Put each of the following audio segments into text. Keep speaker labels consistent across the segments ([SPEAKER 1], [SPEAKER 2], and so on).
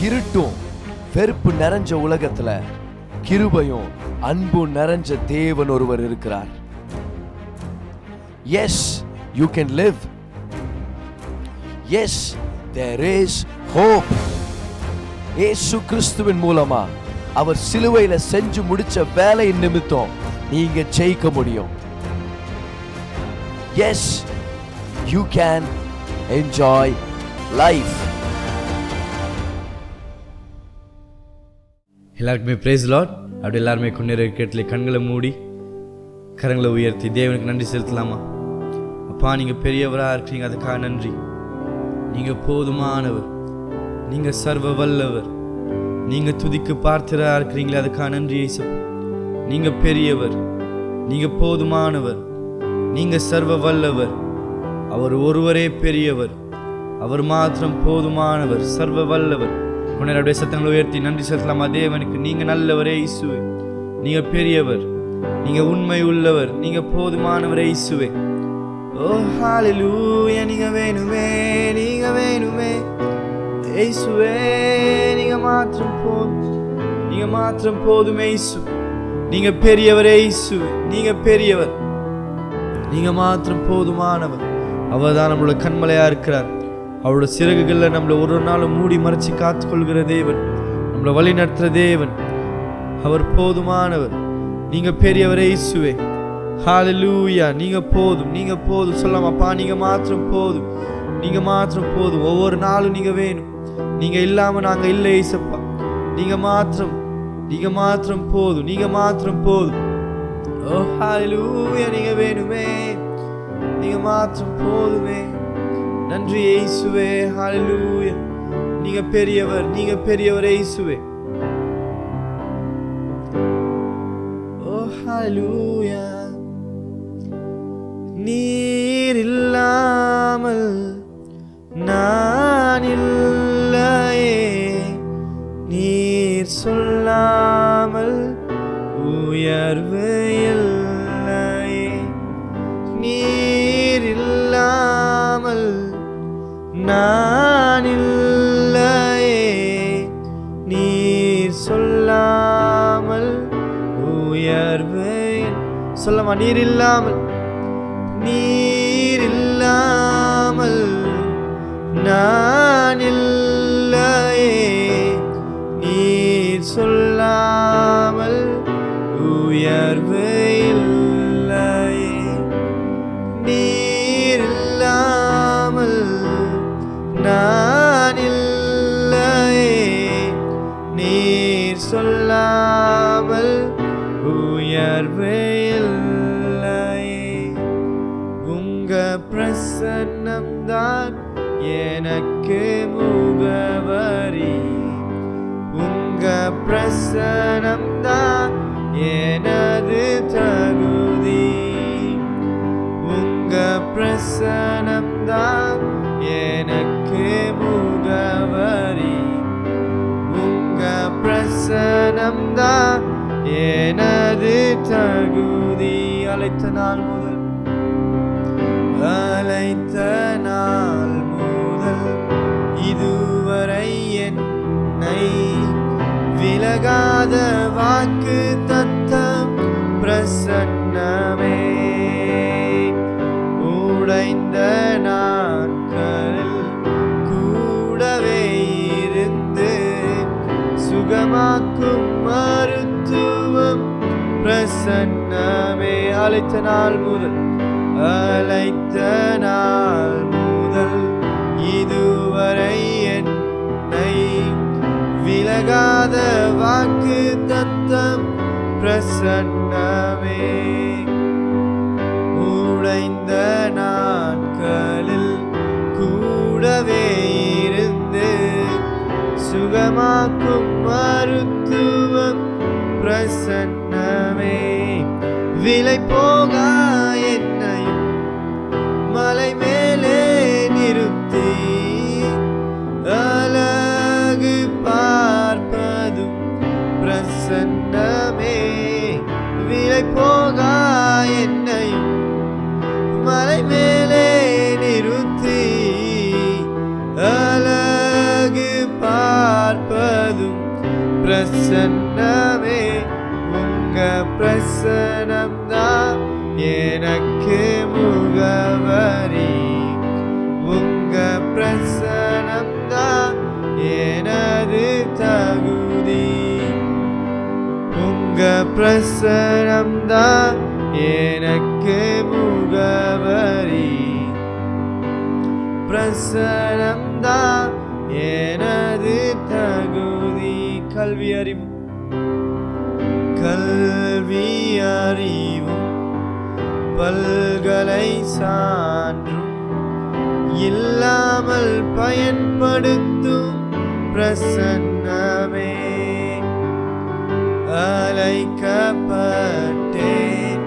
[SPEAKER 1] இருட்டும் வெறுப்பு நிறைஞ்ச உலகத்துல கிருபையும் அன்பும் நிறைஞ்ச தேவன் ஒருவர் இருக்கிறார். Yes, you can live. Yes, there is hope. இயேசு கிறிஸ்துவின் மூலமா அவர் சிலுவையில செஞ்சு முடிச்ச வேலையின் நிமித்தம் நீங்க ஜெயிக்க முடியும். Yes, you can enjoy life.
[SPEAKER 2] எல்லாருக்குமே praise the Lord. அப்படி எல்லாருமே கொண்டிருக்கிறதுல கண்களை மூடி கரங்களை உயர்த்தி தேவனுக்கு நன்றி செலுத்தலாமா? அப்பா, நீங்கள் பெரியவராக இருக்கிறீங்க, அதுக்காக நன்றி. நீங்கள் போதுமானவர், நீங்கள் சர்வ வல்லவர், நீங்கள் துதிக்கு பார்த்தராக இருக்கிறீங்களே, அதுக்காக நன்றி இயேசுப்பா. நீங்கள் பெரியவர், நீங்கள் போதுமானவர், நீங்கள் சர்வ வல்லவர். அவர் ஒருவரே பெரியவர், அவர் மாத்திரம் போதுமானவர், சர்வ வல்லவர். உன்னுடைய சத்தங்களை உயர்த்தி நன்றி செலுத்தலாமா தேவனுக்கு? நீங்கள் நல்லவரே இயேசுவே, நீங்கள் பெரியவர், நீங்கள் உண்மை உள்ளவர், நீங்கள் போதுமானவரே இயேசுவே. ஓ ஹalleluya, நீங்கள் வேணுமே, நீங்கள் வேணுமே இயேசுவே, நீங்கள் மாத்திரம் போதும், நீங்கள் மாத்திரம் போதுமே இயேசு. நீங்கள் பெரியவரே இயேசுவே, நீங்கள் பெரியவர், நீங்கள் மாத்திரம் போதுமானவர். அவர் தான் நம்மளோட கண்மலையா இருக்கிறார். அவரோட சிறகுகளில் நம்மளை ஒரு நாளும் மூடி மறைச்சி காத்துக்கொள்கிற தேவன், நம்மளை வழி நடத்துகிற தேவன். அவர் போதுமானவர். நீங்கள் பெரியவரே இயேசுவே. ஹalleluya, நீங்கள் போதும், நீங்கள் போதும் சொல்லமாப்பா. நீங்கள் மாத்திரம் போதும், நீங்கள் மாத்திரம் போதும். ஒவ்வொரு நாளும் நீங்கள் வேணும், நீங்கள் இல்லாமல் நாங்கள் இல்லை இயேசப்பா. நீங்கள் மாத்திரம், நீங்கள் மாத்திரம் போதும், நீங்கள் மாத்திரம் போதும். ஓ ஹalleluya, நீங்கள் வேணுமே, நீங்கள் மாத்திரம் போதுமே. நன்றி இயேசுவே. ஹalleluya, நீங்க பெரியவர், நீங்க பெரியவர் இயேசுவே. ஓ ஹalleluya, நீர் இல்லாமல் நான் இல்லையே, நீர் சொல்லாமல் உயர்வு இல்லையே, நீர் இல்லாமல் நான் இல்லையே, நீர் சொல்லாமல் உயர்வு. சொல்லமா, நீர் இல்லாமல், நீர் இல்லாமல் நான் இல்லையே, நீர் சொல்லாமல் உயர்வு இல்லையே, நீர் இல்லாமல் நான் இல்லையே, நீர் சொல்லாமல் உயர்வே இல்லையே. உங்க பிரசன்னம்தான் எனக்கு முகவரி, உங்க பிரசன்னம்தான் எனது தகுதி, உங்க பிரசன்னம்தான் எனக்கு முகவரி, உங்க பிரசன்னம்தான் எனது தகுதி. அழைத்த நாள் முதல், அழைத்த நாள் முதல் இதுவரை என்னை விலகாத வாக்கு தத்தம் பிரசன்னமே. உடைந்த நாட்களில் கூடவே இருந்து சுகமாக்கும் மருத்துவம் பிரசன்னமே. அழைத்த நாள் முதல், அழைத்த நாள் முதல் இதுவரை என்னை விலகாத வாக்கு தத்தம் பிரசன்னமே. உடைந்த நாட்களில் கூடவே இருந்து சுகமாக்கும் மருத்துவம் பிரசன்னமே. விலை போகா என்னையும் மலை மேலே நிறுத்தி அழகு பார்ப்பதும் பிரசன்னமே. விலை போகா என்னையும் மலை மேலே நிறுத்தி அழகு பார்ப்ப
[SPEAKER 3] பிரசன்னமே உங்க பிரசனம்தான் எனக்கு முகவரி. உங்க பிரசனம்தான் எனது தகுதி. உங்க பிரசனம்தான் எனக்கு முகவரி. பிரசனம்தான் எனது தகுதி. கல்வி அறிவும் பல்கலை சான்றும் இல்லாமல் பயன்படுத்தும் பிரசன்னமே. அழைக்கப்பட்டேன்,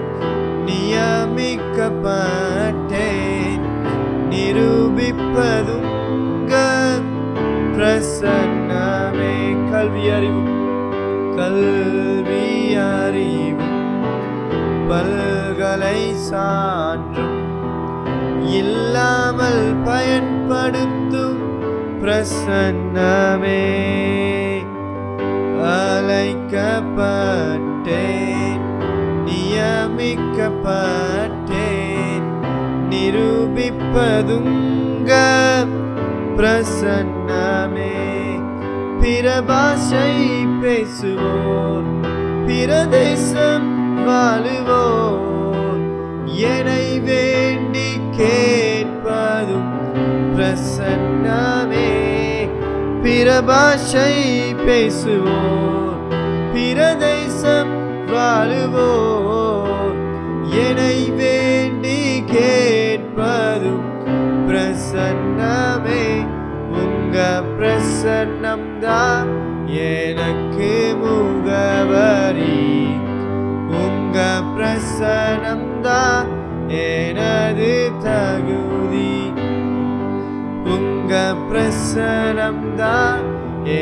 [SPEAKER 3] நியமிக்கப்பட்டேன், நிரூபிப்பதும் பிரசன்னமே. கல்வி அறிவும் பல்கலை சான்றும் இல்லாமல் பயன்படுத்தும் பிரசன்னமே. அழைக்கப்பட்டேன், நியமிக்கப்பட்டேன், நிரூபிப்பதும் பிரசன்னமே. பிற பாஷை பேசுவோர், பிற தேசம் வாழுவோர், என்னை வேண்டி கேட்பதும் பிரசன்னமே. பிற பாஷை பேசுவோர், பிற தேசம் வாழுவோர், என்னை வேண்டி கேட்பதும் பிரசன்னமே. உங்க பிரசன்னம்தான் எனக்கு முகவரி. உங்க பிரசன்னம்தான் எனது தகுதி. உங்க பிரசன்னம்தான்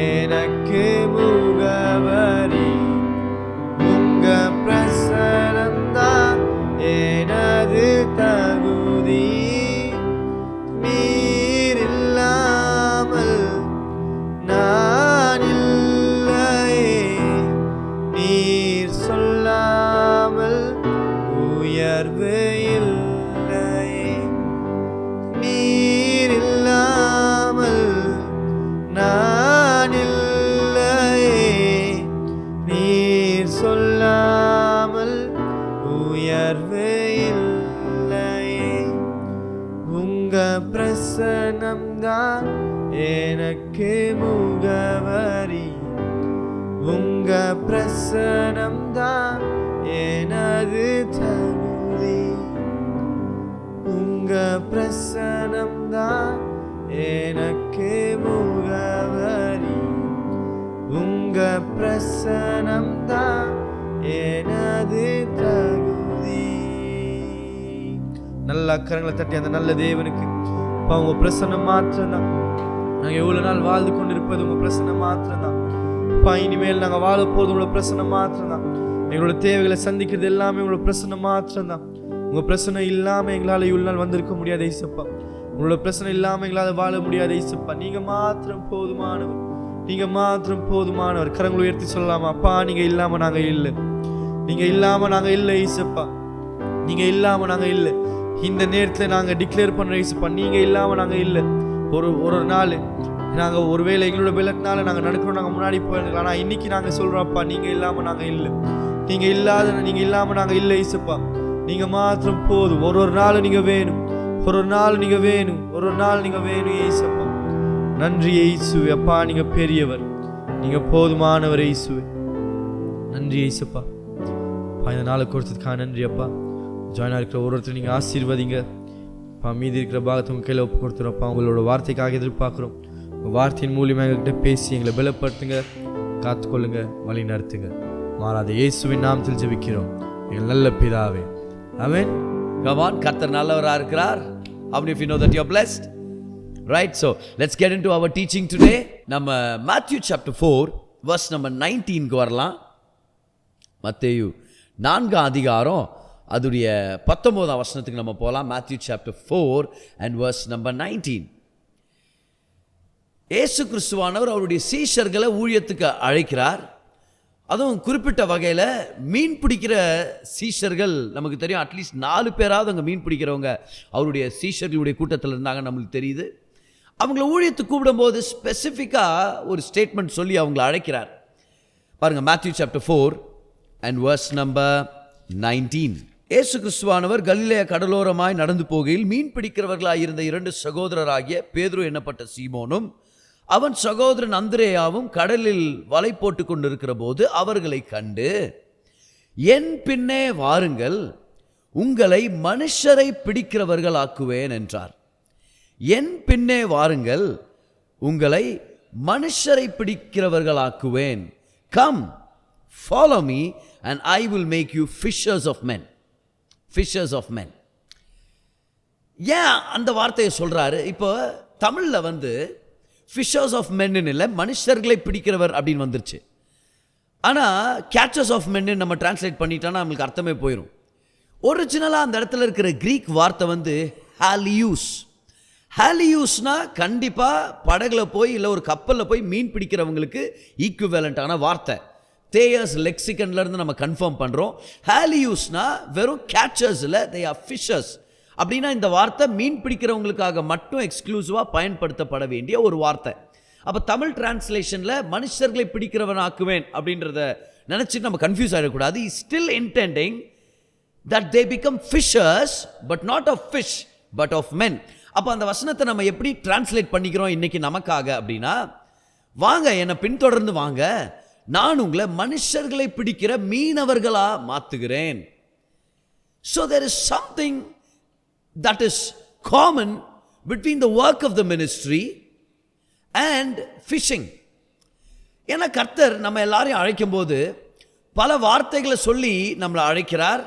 [SPEAKER 3] எனக்கு முகவரி. உங்க பிரசன்னம்தான் எனது தகுதி. நீர் இல்லாமல் நான் இல்லையே, நீர் சொல்லாமல் உயர்வு இல்லையே. நீர் இல்லாமல் நான் இல்லையே, நீர் சொல்லாமல் உயர்வு இல்லையே. உங்க பிரசன்னம்தான் எனக்கு முகவரி. உங்க பிரசன்னம்தான் எனது தகுதி. உங்க பிரசன்னம்தான் எனக்கு முகவரி. உங்க பிரசன்னம்தான் எனது தகுதி. நல்ல கரங்களை தட்டி அந்த நல்ல தேவனுக்கு உங்க பிரசன்னம் மாத்திரம்தான். நாங்க எவ்வளவு நாள் வாழ்ந்து கொண்டிருப்பது உங்க பிரசன்னம் மாத்திரம்தான். இனிமேல் நாங்க வாழ போது உங்களோட பிரசன்னம் மாத்திரம்தான். எங்களோட தேவைகளை சந்திக்கிறது எல்லாமே உங்களோட பிரசன்னம் மாத்திரம்தான். உங்க பிரசன்னம் இல்லாம எங்களால இவ்வளவு நாள் வந்திருக்க முடியாது ஐசப்பா. உங்களோட பிரசன்னம் இல்லாம எங்களால வாழ முடியாது ஐசப்பா. நீங்க மாத்திரம் போதுமானவர், நீங்க மாத்திரம் போதுமானவர். கரங்களை உயர்த்தி சொல்லலாமா? அப்பா, நீங்க இல்லாம நாங்க இல்லை, நீங்க இல்லாம நாங்க இல்லை ஐசப்பா. நீங்க இல்லாம நாங்க இல்லை. இந்த நேரத்தில் நாங்க டிக்ளேர் பண்ற ஐசப்பா, நீங்க இல்லாம நாங்க இல்லை. ஒரு நாள் நாங்க ஒருவேளை எங்களோட விளக்குனால நாங்க நடக்கிறோம், நாங்க முன்னாடி போயிருக்கலாம். ஆனா இன்னைக்கு நாங்க சொல்றோம்ப்பா, நீங்க இல்லாம நாங்க இல்லை. நீங்க இல்லாம நாங்க இல்லை ஐசப்பா. நீங்க மாத்திரம் போதும். ஒரு நாள் நீங்க வேணும், ஒரு நாள் நீங்க வேணும், ஒரு நாள் நீங்க வேணும் ஏசப்பா. நன்றி இயேசுவே. அப்பா, நீங்க பெரியவர், நீங்க போதுமானவர் இயேசுவே. நன்றி இயேசப்பா. இந்த நாளை கொடுத்ததுக்காக நன்றி அப்பா. ஜாயினா இருக்கிற ஒருத்தர் நீங்க ஆசீர்வதிங்க அப்பா. மீதி இருக்கிற பாகத்தை உங்க கையில் ஒப்பு கொடுத்துறப்பா. உங்களோட வார்த்தைக்காக எதிர்பார்க்குறோம். உங்கள் வார்த்தையின் மூலியமாக எங்கள்கிட்ட பேசி எங்களை பலப்படுத்துங்க, காத்துக்கொள்ளுங்க, வழி நடத்துங்க. மாறாத இயேசுவின் நாமத்தில் ஜெபிக்கிறோம் எங்கள் நல்ல பிதாவே, ஆமென்.
[SPEAKER 1] Come on, கர்த்தர் நல்லவராக இருக்கிறார். How many of you know that you are blessed? Right, so let's get into our teaching today. நம்ம Matthew chapter 4 verse number 19க்கு வரலாம். மத்தேயு 4 அதிகாரம் அதுடைய 19 வசனத்துக்கு நம்ம போகலாம். Matthew chapter 4 and verse number 19. இயேசு கிறிஸ்துவானவர் அவருடைய சீஷர்களை ஊழியத்துக்கு அழைக்கிறார். அதுவும் குறிப்பிட்ட வகையில் மீன் பிடிக்கிற சீஷர்கள் நமக்கு தெரியும். அட்லீஸ்ட் 4 பேராவது அங்கே மீன் பிடிக்கிறவங்க அவருடைய சீஷர்களுடைய கூட்டத்தில் இருந்தாங்க நம்மளுக்கு தெரியுது. அவங்கள ஊழியத்துக்கு கூப்பிடும்போது ஸ்பெசிஃபிக்காக ஒரு ஸ்டேட்மெண்ட் சொல்லி அவங்கள அழைக்கிறார். பாருங்கள், Matthew chapter 4 and verse number 19. இயேசு கிறிஸ்துவானவர் கலிலேயா கடலோரமாய் நடந்து போகையில் மீன் பிடிக்கிறவர்களாக இருந்த 2 சகோதரராகிய பேதுரு என்னப்பட்ட சீமோனும் அவன் சகோதரன் அந்திரேயாவும் கடலில் வலை போட்டு கொண்டிருக்கிற போது அவர்களை கண்டு, என் பின்னே வாருங்கள், உங்களை மனுஷரை பிடிக்கிறவர்கள் ஆக்குவேன் என்றார். என் பின்னே வாருங்கள், உங்களை மனுஷரை பிடிக்கிறவர்கள் ஆக்குவேன். Come, follow me and I will make you fishers of men. Fishers of men. ஏன் அந்த வார்த்தையை சொல்றாரு? இப்போ தமிழில் ஃபிஷர்ஸ் ஆஃப் மென்னு இல்லை, மனுஷர்களை பிடிக்கிறவர் அப்படின்னு வந்துருச்சு. ஆனால் கேச்சர்ஸ் ஆஃப் மென்னு நம்ம டிரான்ஸ்லேட் பண்ணிட்டோன்னா நம்மளுக்கு அர்த்தமே போயிடும். ஒரிஜினலாக அந்த இடத்துல இருக்கிற கிரீக் வார்த்தை ஹாலியூஸ். ஹாலியூஸ்னா கண்டிப்பாக படகுல போய் இல்லை ஒரு கப்பலில் போய் மீன் பிடிக்கிறவங்களுக்கு ஈக்குவேலண்ட்டான வார்த்தை. தேயர்ஸ் லெக்சிகன்லேருந்து நம்ம கன்ஃபார்ம் பண்ணுறோம். ஹாலியூஸ்னா வெறும் கேச்சர்ஸில் தே ஆர் ஃபிஷர்ஸ் அப்படின்னா இந்த வார்த்தை மீன் பிடிக்கிறவங்களுக்காக மட்டும் எக்ஸ்க்ளூசிவாக பயன்படுத்தப்பட வேண்டிய ஒரு வார்த்தை. அப்போ தமிழ் டிரான்ஸ்லேஷனில் மனுஷர்களை பிடிக்கிறவன் ஆக்குவேன் அப்படின்றத நினச்சிட்டு நம்ம கன்ஃபியூஸ் ஆகிடக்கூடாது. Is still intending that they become fishers but not of fish but of men. அப்போ அந்த வசனத்தை நம்ம எப்படி டிரான்ஸ்லேட் பண்ணிக்கிறோம் இன்னைக்கு நமக்காக அப்படின்னா, வாங்க என்னை பின்தொடர்ந்து வாங்க, நான் உங்களை மனுஷர்களை பிடிக்கிற மீனவர்களாக மாற்றுகிறேன். So there is something that is common between the work of the ministry and fishing. ஏன்னா கர்த்தர் நம்ம எல்லாரையும் அழைக்கும் போது பல வார்த்தைகளை சொல்லி நம்மளை அழைக்கிறார்.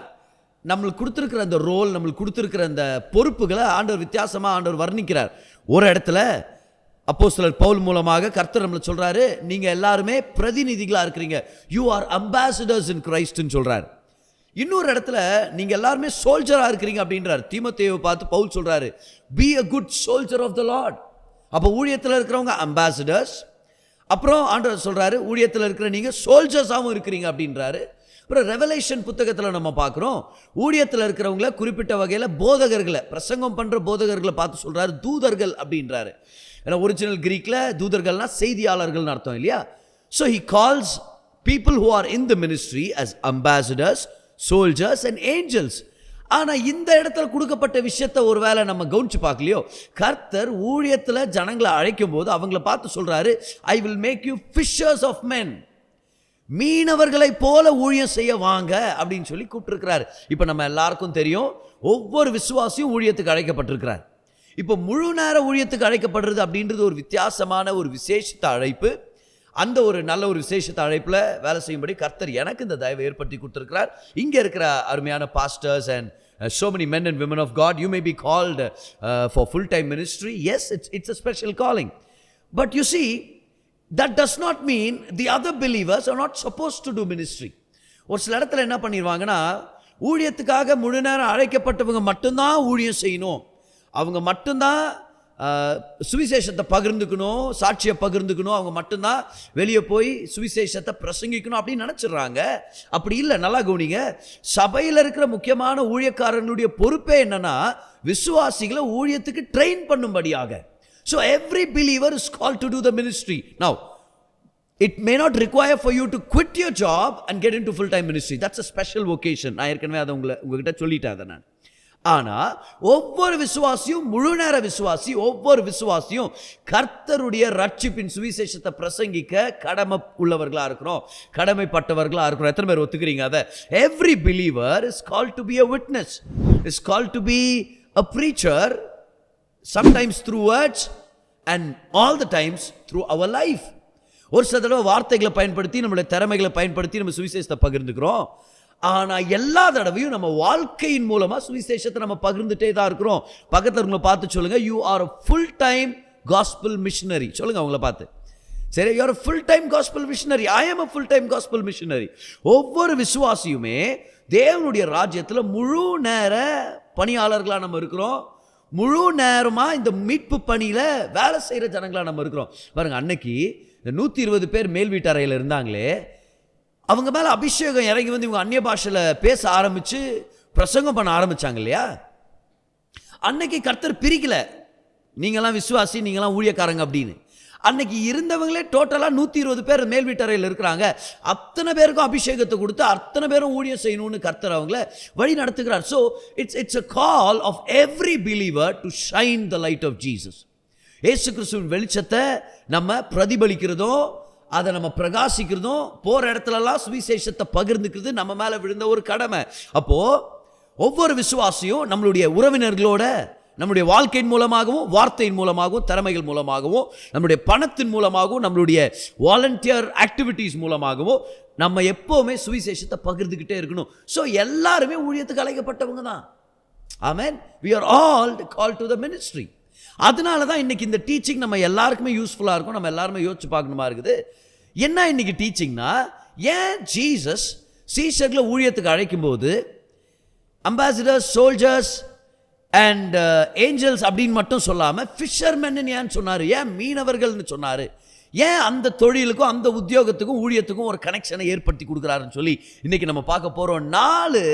[SPEAKER 1] நம்மளுக்கு கொடுத்துருக்கிற அந்த ரோல், நம்மளுக்கு கொடுத்துருக்கிற அந்த பொறுப்புகளை ஆண்டவர் வித்தியாசமாக ஆண்டவர் வர்ணிக்கிறார். ஒரு இடத்துல அப்போஸ்தலர் பவுல் மூலமாக கர்த்தர் நம்மளை சொல்கிறாரு, நீங்கள் எல்லாருமே பிரதிநிதிகளாக இருக்கிறீங்க, யூ ஆர் அம்பாசிடர்ஸ் இன் கிரைஸ்ட்னு சொல்கிறார். இன்னொரு இடத்துல நீங்கள் எல்லாருமே சோல்ஜராக இருக்கிறீங்க அப்படின்றார். தீமோத்தேயுவை பார்த்து பவுல் சொல்கிறாரு, be a good soldier of the Lord. அப்போ ஊழியத்தில் இருக்கிறவங்க அம்பாசிடர்ஸ், அப்புறம் ஆண்டவர் சொல்கிறாரு ஊழியத்தில் இருக்கிற நீங்கள் சோல்ஜர்ஸாகவும் இருக்கிறீங்க அப்படின்றாரு. அப்புறம் ரெவலேஷன் புத்தகத்தில் நம்ம பார்க்குறோம், ஊழியத்தில் இருக்கிறவங்கள குறிப்பிட்ட வகையில் போதகர்களை, பிரசங்கம் பண்ணுற போதகர்களை பார்த்து சொல்கிறாரு தூதர்கள் அப்படின்றாரு. ஏன்னா ஒரிஜினல் கிரீக்கில் தூதர்கள்னா செய்தியாளர்கள்னு அர்த்தம் இல்லையா? So he calls people who are in the ministry as ambassadors, soldiers and angels. ஆனால் இந்த இடத்துல கொடுக்கப்பட்ட விஷயத்தை ஒருவேளை நம்ம கவனிச்சு பார்க்கலையோ, கர்த்தர் ஊழியத்தில் ஜனங்களை அழைக்கும் போது அவங்கள பார்த்து சொல்கிறாரு, I will make you fishers of men. மீனவர்களை போல ஊழியம் செய்ய வாங்க அப்படின்னு சொல்லி கூப்பிட்டுருக்கிறார். இப்போ நம்ம எல்லாருக்கும் தெரியும், ஒவ்வொரு விசுவாசியும் ஊழியத்துக்கு அழைக்கப்பட்டிருக்கிறார். இப்போ முழு நேர ஊழியத்துக்கு அழைக்கப்படுறது அப்படின்றது ஒரு வித்தியாசமான ஒரு விசேஷித்த அழைப்பு. அந்த ஒரு நல்ல ஒரு விசேஷத்தை அழைப்பில் வேலை செய்யும்படி கர்த்தர் எனக்கு இந்த தயவை ஏற்படுத்தி கொடுத்துருக்கிறார். இங்கே இருக்கிற அருமையான pastors and so many men and women of God, you may be called for full-time ministry. Yes, it's a special calling. But you see, that does not mean the other believers are not supposed to do ministry. ஒரு சில இடத்துல என்ன பண்ணிடுவாங்கன்னா, ஊழியத்துக்காக முழு நேரம் அழைக்கப்பட்டவங்க மட்டும்தான் ஊழியம் செய்யணும், அவங்க மட்டும்தான் சுவிசேஷத்தை பகிர்ந்துக்கணும், சாட்சியை பகிர்ந்துக்கணும், அவங்க மட்டும்தான் வெளியே போய் சுவிசேஷத்தை பிரசங்கிக்கணும் அப்படின்னு நினச்சிடுறாங்க. அப்படி இல்லை. நல்லா கவனிங்க, சபையில் இருக்கிற முக்கியமான ஊழியக்காரர்களுடைய பொறுப்பே என்னன்னா விசுவாசிகளை ஊழியத்துக்கு ட்ரெயின் பண்ணும்படியாக. So every believer is called to do the ministry. Now it may not require for you to quit your job and get into full-time ministry. That's a special vocation. நான் ஏற்கனவே அதை உங்ககிட்ட சொல்லிட்டேன் அதை நான். ஆனால் ஒவ்வொரு விசுவாசியும், முழு நேர விசுவாசி, ஒவ்வொரு விசுவாசியும் கர்த்தருடைய ரட்சிப்பின் சுவிசேஷத்தை பிரசங்கிக்க கடமை உள்ளவர்களாக இருக்கிறோம், கடமைப்பட்டவர்களாக இருக்கிறோம். எத்தனை பேர் ஒத்துக்கிறீங்க அதை? Every believer is called to be a witness, is called to be a preacher, sometimes through words and all the times through our life. ஒரு சில தடவை வார்த்தைகளை பயன்படுத்தி, நம்மளுடைய திறமைகளை பயன்படுத்தி நம்ம சுவிசேஷத்தை பகிர்ந்துக்கிறோம். ஆனால் எல்லா தடவையும் நம்ம வாழ்க்கையின் மூலமாக சுவிசேஷத்தை நம்ம பகிர்ந்துட்டே தான் இருக்கிறோம். பக்கத்தில் உங்களை பார்த்து சொல்லுங்க, you are a full time gospel missionary. சொல்லுங்க அவங்கள பார்த்து. சரி, you are a full time gospel missionary. I am a full time gospel missionary. ஒவ்வொரு விசுவாசியுமே தேவனுடைய ராஜ்யத்தில் முழு நேர பணியாளர்களாக நம்ம இருக்கிறோம். முழு நேரமாக இந்த மீட்பு பணியில் வேலை செய்கிற ஜனங்களாக நம்ம இருக்கிறோம். பாருங்கள், அன்னைக்கு இந்த 120 பேர் மேல் வீட்டறையில் இருந்தாங்களே, அவங்க மேலே அபிஷேகம் இறங்கி வந்து இவங்க அந்நிய பாஷையில் பேச ஆரம்பித்து பிரசங்கம் பண்ண ஆரம்பித்தாங்க இல்லையா? அன்னைக்கு கர்த்தர் பிரிக்கல, நீங்களாம் விசுவாசி, நீங்களாம் ஊழியக்காரங்க அப்படின்னு. அன்னைக்கு இருந்தவங்களே டோட்டலாக 120 பேர் மேல் வீட்டறையில் இருக்கிறாங்க. அத்தனை பேருக்கும் அபிஷேகத்தை கொடுத்து அத்தனை பேரும் ஊழியம் செய்யணும்னு கர்த்தர் அவங்கள வழி நடத்துகிறார். So it's a call of every believer to shine the light of Jesus. இயேசு கிறிஸ்துவின் வெளிச்சத்தை நம்ம பிரதிபலிக்கிறதும் அதை நம்ம பிரகாசிக்கிறதும் போகிற இடத்துலலாம் சுவிசேஷத்தை பகிர்ந்துக்கிறது நம்ம மேலே விழுந்த ஒரு கடமை. அப்போது ஒவ்வொரு விசுவாசியும் நம்மளுடைய உறவினர்களோட நம்முடைய வாழ்க்கையின் மூலமாகவும் வார்த்தையின் மூலமாகவும் திறமைகள் மூலமாகவும் நம்முடைய பணத்தின் மூலமாகவும் நம்மளுடைய வாலண்டியர் ஆக்டிவிட்டீஸ் மூலமாகவும் நம்ம எப்போவுமே சுவிசேஷத்தை பகிர்ந்துக்கிட்டே இருக்கணும். ஸோ எல்லாருமே ஊழியத்துக்கு அழைக்கப்பட்டவங்க தான். ஆமென். we are all called to the ministry. அதனால தான் இன்னைக்கு இந்த டீச்சிங் நம்ம எல்லாருக்குமே யூஸ்ஃபுல்லாக இருக்கும். நம்ம எல்லாருமே யோசிச்சு பார்க்கணுமா இருக்குது. என்ன இன்னைக்கு டீச்சிங்னா, ஏன் ஜீசஸ் சீஷர்களை ஊழியத்துக்கு அழைக்கும்போது அம்பாசிடர்ஸ், சோல்ஜர்ஸ் அண்ட் ஏஞ்சல்ஸ் அப்படின்னு மட்டும் சொல்லாமல் ஃபிஷர்மென்னு ஏன் சொன்னார்? ஏன் மீனவர்கள்னு சொன்னார்? ஏன் அந்த தொழிலுக்கும் அந்த உத்தியோகத்துக்கும் ஊழியத்துக்கும் ஒரு கனெக்ஷனை ஏற்படுத்தி கொடுக்குறாருன்னு சொல்லி இன்றைக்கி நம்ம பார்க்க போகிறோம். 4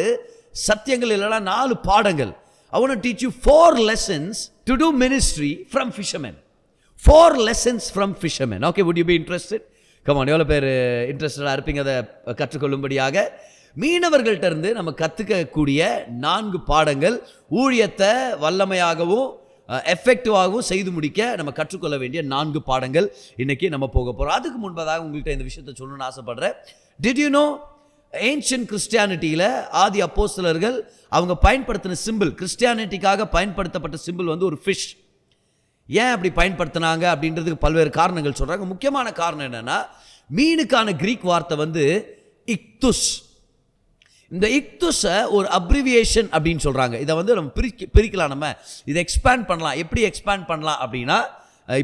[SPEAKER 1] சத்தியங்கள் இல்லைனா 4 பாடங்கள். I want to teach you 4 lessons to do ministry from fishermen. 4 lessons from fishermen. Okay, would you be interested? Come on, எவ்வளோ பேர் இன்ட்ரெஸ்டடாக இருப்பீங்க அதை கற்றுக்கொள்ளும்படியாக? மீனவர்கள்ட்ட இருந்து நம்ம கற்றுக்கக்கூடிய 4 பாடங்கள் ஊழியத்தை வல்லமையாகவும் எஃபெக்டிவாகவும் செய்து முடிக்க நம்ம கற்றுக்கொள்ள வேண்டிய 4 பாடங்கள் இன்றைக்கி நம்ம போக போகிறோம். அதுக்கு முன்பதாக உங்கள்கிட்ட இந்த விஷயத்தை சொல்லணும்னு ஆசைப்படுறேன். டிட் யூ நோ ஏன்ஷியன்ட் கிறிஸ்டியானிட்டியில் ஆதி அப்போஸ்தலர்கள் அவங்க பயன்படுத்தின சிம்பிள், கிறிஸ்டியானிட்டிக்காக பயன்படுத்தப்பட்ட சிம்பிள் வந்து ஒரு ஃபிஷ். ஏன் அப்படி பயன்படுத்தினாங்க அப்படின்றதுக்கு பல்வேறு காரணங்கள் சொல்கிறாங்க. முக்கியமான காரணம் என்னென்னா, மீனுக்கான கிரீக் வார்த்தை வந்து இக்துஸ். இந்த இக்துஸை ஒரு அப்ரிவியேஷன் அப்படின்னு சொல்கிறாங்க. இதை வந்து நம்ம பிரிக்கலாம், நம்ம இதை எக்ஸ்பேண்ட் பண்ணலாம். எப்படி எக்ஸ்பேண்ட் பண்ணலாம் அப்படின்னா,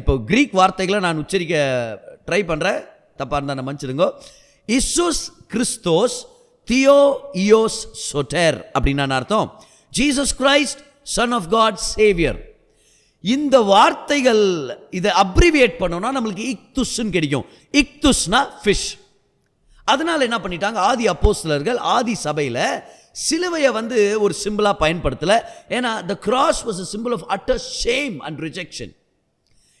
[SPEAKER 1] இப்போ கிரீக் வார்த்தைகளை நான் உச்சரிக்க ட்ரை பண்ணுறேன், தப்பாக இருந்தால் நான் மன்னிச்சிடுங்க. இயேசுஸ் கிறிஸ்தோஸ் தியோ இயோஸ் சொட்டர் அப்படின்னு அர்த்தம். Jesus Christ son of God saviour. இந்த வார்த்தைகள் இதை அப்ரிவியேட் பண்ணோம்னா நம்மளுக்கு இக்துஸ்ன்னு கிடைக்கும். இக்துஸ்னா ஃபிஷ். அதனால என்ன பண்ணிட்டாங்க, ஆதி அப்போஸ்தலர்கள் ஆதி சபையில் சிலுவையை வந்து ஒரு சிம்பிளாக பயன்படுத்தலை. ஏன்னா the cross was a symbol of utter shame and rejection.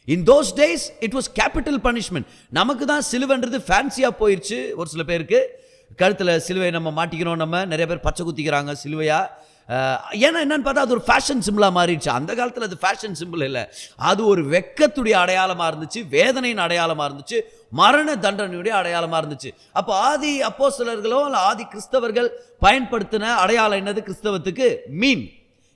[SPEAKER 1] In those days it was capital punishment. நமக்கு தான் சிலுவைன்றது ஃபேன்சியாக போயிடுச்சு. ஒரு சில பேருக்கு கழுத்தில் சிலுவை நம்ம மாட்டிக்கிறோம், நம்ம நிறைய பேர் பச்சை குத்திக்கிறாங்க சிலுவையா. ஏன்னா என்னன்னு பார்த்தா அது ஒரு ஃபேஷன் சிம்பிளாக மாறிடுச்சு. அந்த காலத்தில் அது ஃபேஷன் சிம்பிள் இல்லை, அது ஒரு வெட்கத்துடைய அடையாளமாக இருந்துச்சு, வேதனையின் அடையாளமாக இருந்துச்சு, மரண தண்டனையுடைய அடையாளமாக இருந்துச்சு. அப்போ ஆதி அப்போஸ்தலர்களோ இல்லை ஆதி கிறிஸ்தவர்கள் பயன்படுத்தின அடையாளம் என்னது கிறிஸ்தவத்துக்கு? மீன்.